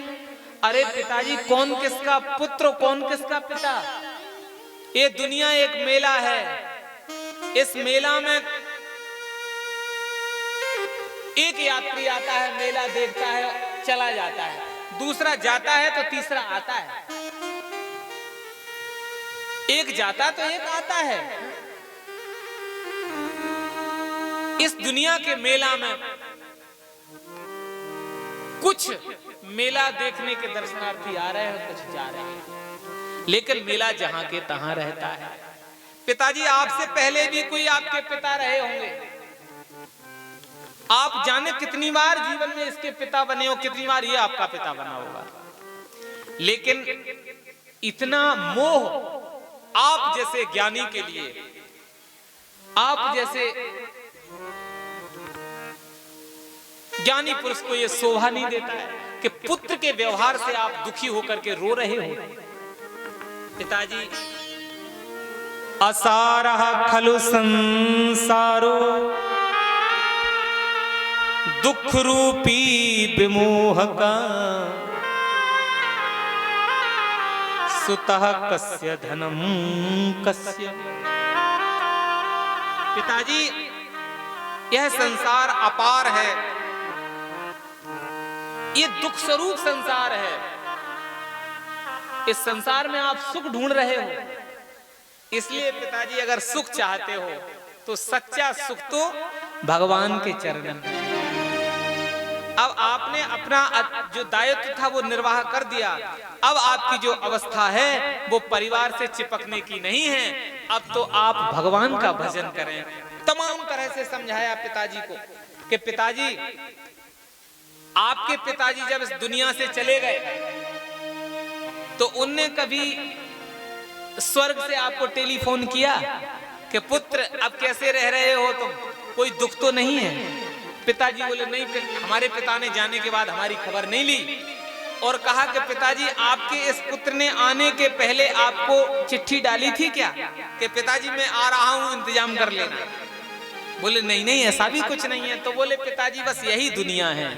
अरे पिताजी, कौन किसका पुत्र, कौन किसका पिता? ये दुनिया एक मेला है। इस मेला में एक यात्री आता है, मेला देखता है, चला जाता है, दूसरा जाता है तो तीसरा आता है, एक जाता तो एक आता है। इस दुनिया के मेला में कुछ मेला देखने के दर्शनार्थी आ रहे हैं, कुछ जा रहे हैं, लेकिन मेला जहां के तहां रहता है। पिताजी, आपसे पहले भी कोई आपके पिता रहे होंगे, आप जाने कितनी बार जीवन में इसके पिता बने हो, कितनी बार ये आपका पिता बना होगा, लेकिन इतना मोह आप जैसे ज्ञानी के लिए, आप जैसे ज्ञानी पुरुष को यह शोभा नहीं देता है कि पुत्र के व्यवहार से आप दुखी होकर के रो रहे हो। पिताजी, असारः खलु संसारो दुख रूपी विमोहका सुतः कस्य धनम कस्य। पिताजी, यह संसार अपार है, ये दुख स्वरूप संसार है। इस संसार में आप सुख ढूंढ रहे हो, इसलिए पिताजी अगर सुख चाहते हो तो सच्चा सुख तो भगवान के चरण में। अब आपने अपना जो दायित्व था वो निर्वाह कर दिया। अब आपकी जो अवस्था है वो परिवार से चिपकने की नहीं है। अब तो आप भगवान का भजन करें। तमाम तरह से समझाया पिताजी को कि पिताजी, आपके पिताजी जब इस दुनिया से चले गए तो उनने कभी स्वर्ग से आपको टेलीफोन किया कि पुत्र अब कैसे रह रहे हो तुम, कोई दुख तो नहीं है? पिताजी बोले नहीं, हमारे पिता ने जाने के बाद हमारी खबर नहीं ली और कहा कि पिताजी आपके इस पुत्र ने आने के पहले आपको चिट्ठी डाली थी क्या कि पिताजी मैं आ रहा हूं, इंतजाम कर लेना? बोले नहीं नहीं, ऐसा भी कुछ नहीं है। तो बोले पिताजी बस यही दुनिया है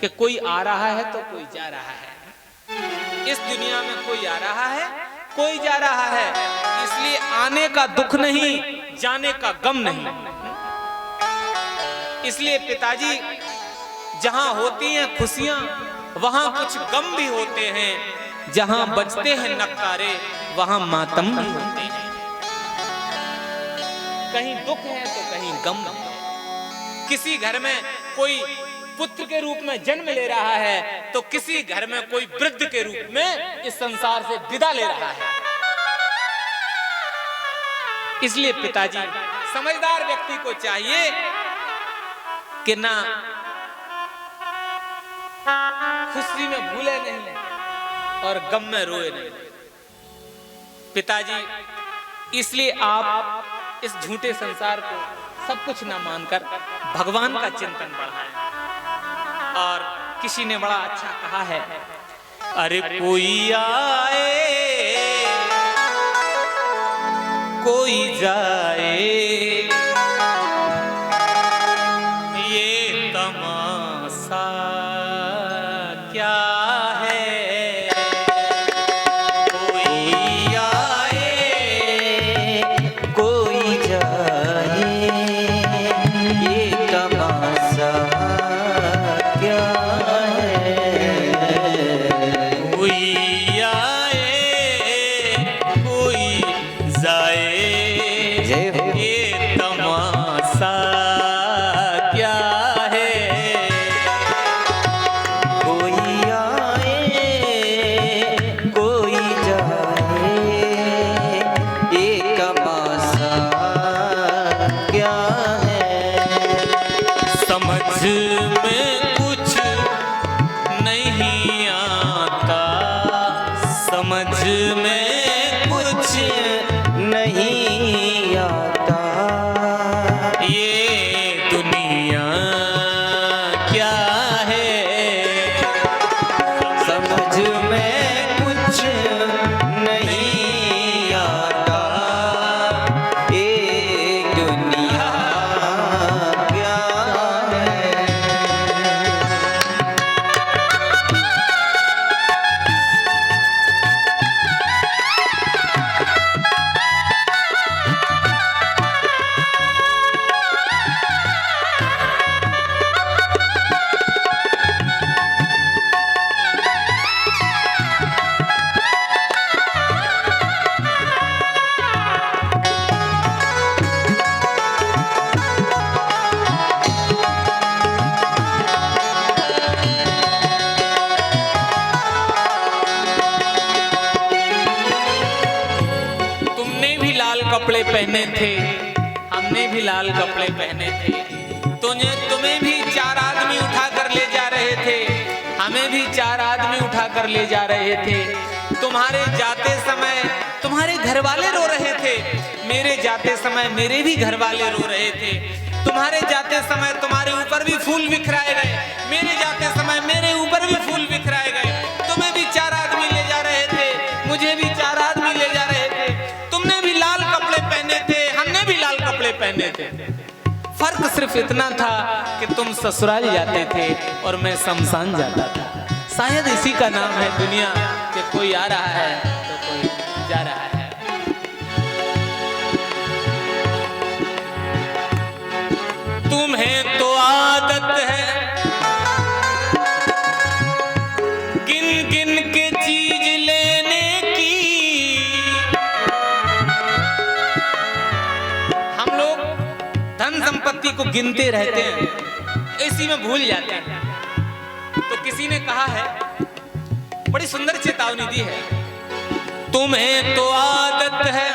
कि कोई आ रहा है तो कोई जा रहा है। इस दुनिया में कोई आ रहा है, कोई जा रहा है, इसलिए आने का दुख नहीं, जाने का गम नहीं। इसलिए पिताजी, जहां होती हैं खुशियां वहां कुछ गम भी होते हैं, जहां बजते हैं नक्कारे वहां मातम भी होते हैं। कहीं दुख है तो कहीं गम है। किसी घर में कोई पुत्र के रूप में जन्म ले रहा है तो किसी घर में कोई वृद्ध के रूप में इस संसार से विदा ले रहा है। इसलिए पिताजी, समझदार व्यक्ति को चाहिए कि ना खुशी में भूले नहीं और गम में रोए नहीं। पिताजी, इसलिए आप इस झूठे संसार को सब कुछ ना मानकर भगवान का चिंतन बढ़ाएं। और किसी ने बड़ा अच्छा कहा है, अरे कोई आए कोई जाए ये तमाशा क्या है। कोई आए कोई जाए ये तमाशा क्या है। कोई आए कोई जाए जय हो। ये तमाशा क्या है। कोई आए कोई जाए ये तमाशा क्या है। समझ में कुछ नहीं आता, समझ में कुछ नहीं आता ये दुनिया क्या है। समझ में कुछ नहीं आता ये दुनिया क्या है। तुमने भी लाल कपड़े पहने थे, हमने भी लाल कपड़े पहने थे। तुम्हें भी 4 आदमी उठा कर ले जा रहे थे, हमें भी 4 आदमी उठा कर ले जा रहे थे। तुम्हारे जाते समय तुम्हारे घर वाले रो रहे थे, मेरे जाते समय मेरे भी घर वाले रो रहे थे। तुम्हारे जाते समय तुम्हारे ऊपर भी फूल बिखराए गए, मेरे जाते समय मेरे ऊपर भी फूल बिखराए गए। तुम्हें भी 4 आदमी ले जा रहे थे, मुझे भी 4 आदमी ले जा रहे थे। तुमने भी लाल कपड़े पहने थे, हमने भी लाल कपड़े पहने थे। फर्क सिर्फ इतना था कि तुम ससुराल जाते थे और मैं शमशान जाता था। शायद इसी का नाम है दुनिया, कि कोई आ रहा है तो कोई जा रहा है। तुम्हें तो आदत है गिन गिन के चीज लेने की। हम लोग धन संपत्ति को गिनते रहते हैं, इसी में भूल जाते हैं। तो किसी ने कहा है, बड़ी सुंदर चेतावनी दी है, तुम्हें तो आदत है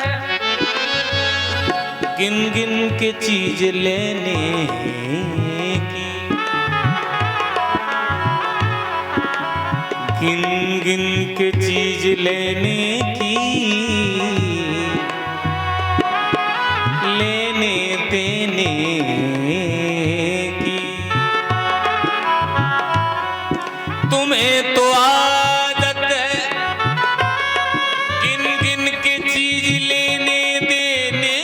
गिन गिन के चीज लेने की, गिन गिन के चीज लेने की, लेने देने की। तुम्हें तो आदत है गिन गिन के चीज लेने देने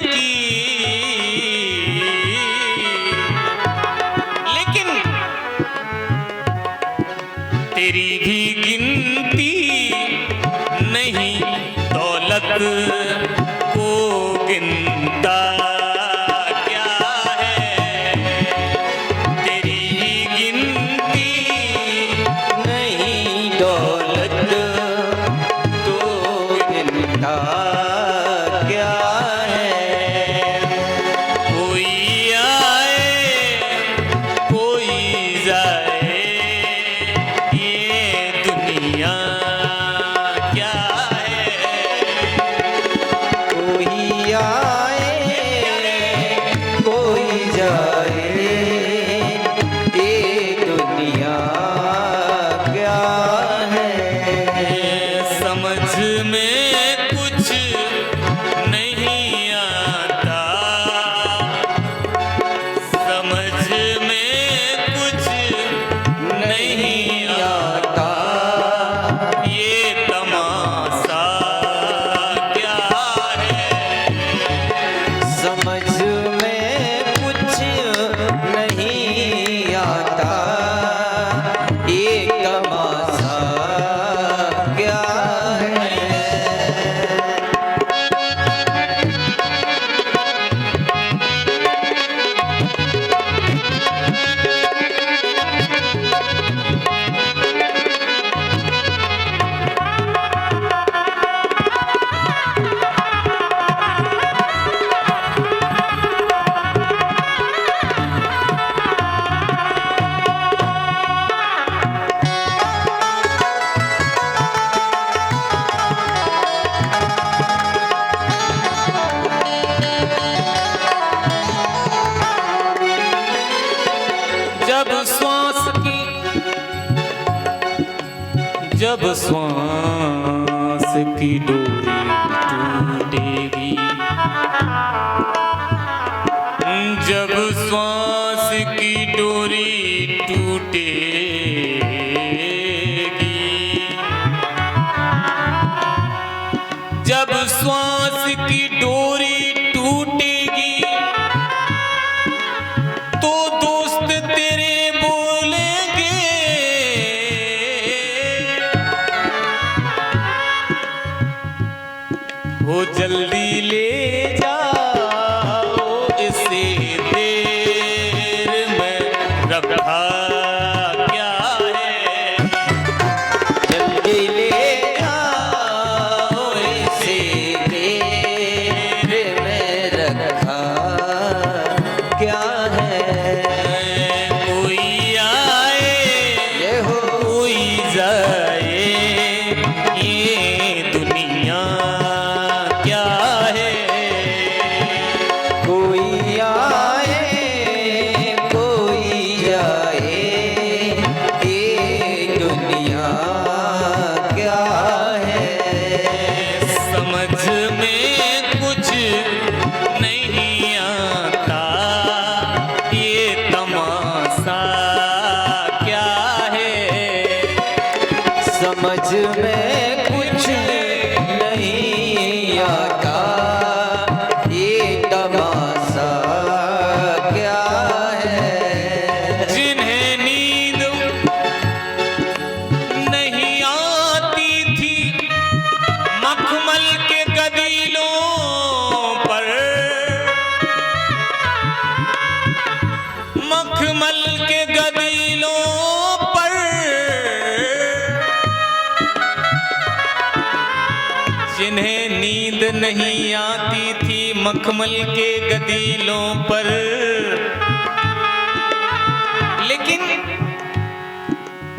की, लेकिन तेरी भी गिनती नहीं दौलत को गिनता क्या है। तेरी भी गिनती नहीं दौलत तो गिनता क्या है। कोई आए कोई जाए, ये दुनिया क्या है। कोई आए कोई जाए, ये दुनिया क्या है। समझ में कुछ नहीं आता, समझ में कुछ नहीं आता, ये तमाशा क्या है। समझ में कुछ नहीं आता, ये तमाशा क्या है। जब श्वास की डोरी टूटेगी, जब श्वास की डोरी टूटेगी, जब श्वास की डोरी टूटेगी, तो दोस्त तेरे बोलेंगे वो जल्दी ले जाओ, इसे देर में रखा क्या है। जल्दी ले जाओ, इसे देर में रखा क्या है। कोई आए ये हो कोई जाए, ये दुनिया क्या है। कोई आए कोई जाए, ये दुनिया क्या है। समझ में कुछ नहीं आता, नहीं आती थी मखमल के गदीलों पर, लेकिन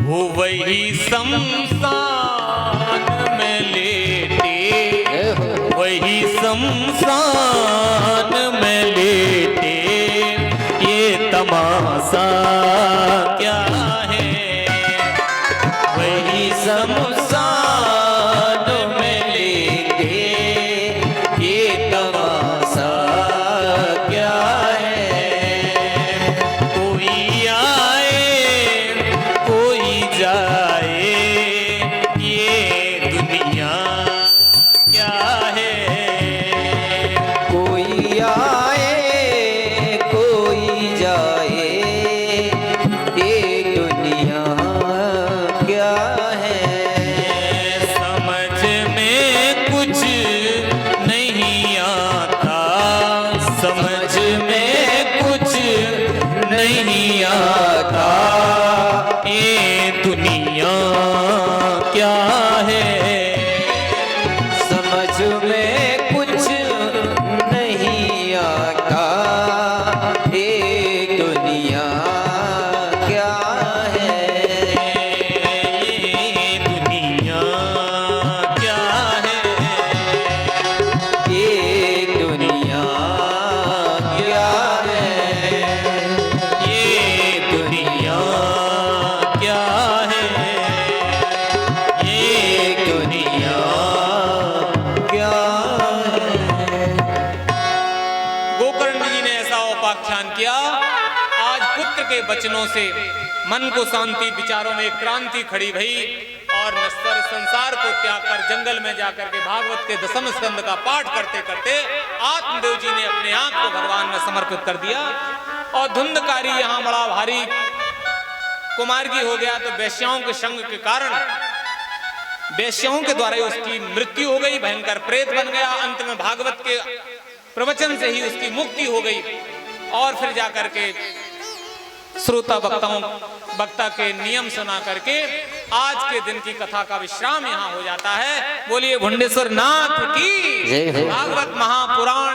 वो वही शमशान में लेटे, वही शमशान में लेटे, ये तमाशा क्या है? वही शमशान में लेटे, ये तमाशा क्या है? कोई आए कोई जाए, ये दुनिया क्या है? कोई आए कोई जाए, ये दुनिया क्या है? समझ में कुछ नहीं आता, समझ में कुछ नहीं आता, ये दुनिया क्या है? समझ में कुछ नहीं आता, ये दुनिया क्या है? ये दुनिया क्या है? ये दुनिया क्या है? ये दुनिया क्या है? ये दुनिया क्या है? गोकर्ण जी ने ऐसा उपाख्यान किया। आज पुत्र के वचनों से मन को शांति, विचारों में एक क्रांति खड़ी भई और नश्वर संसार को त्याग कर जंगल में जाकर के भागवत के 10वें स्कंद का पाठ करते करते आत्मदेव जी ने अपने आप को भगवान में समर्पित कर दिया। और धुंधकारी यहाँ बड़ा भारी कुमारगी हो गया, तो वैश्याओं के संग के कारण वैश्याओं के द्वारा ही उसकी मृत्यु हो गई, भयंकर प्रेत बन गया। अंत में भागवत के प्रवचन से ही उसकी मुक्ति हो गई। और फिर जाकर के श्रोता वक्ता के नियम सुना करके आज के दिन की कथा का विश्राम यहाँ हो जाता है। बोलिए भुंडेश्वर नाथ की जय हो। भागवत महापुराण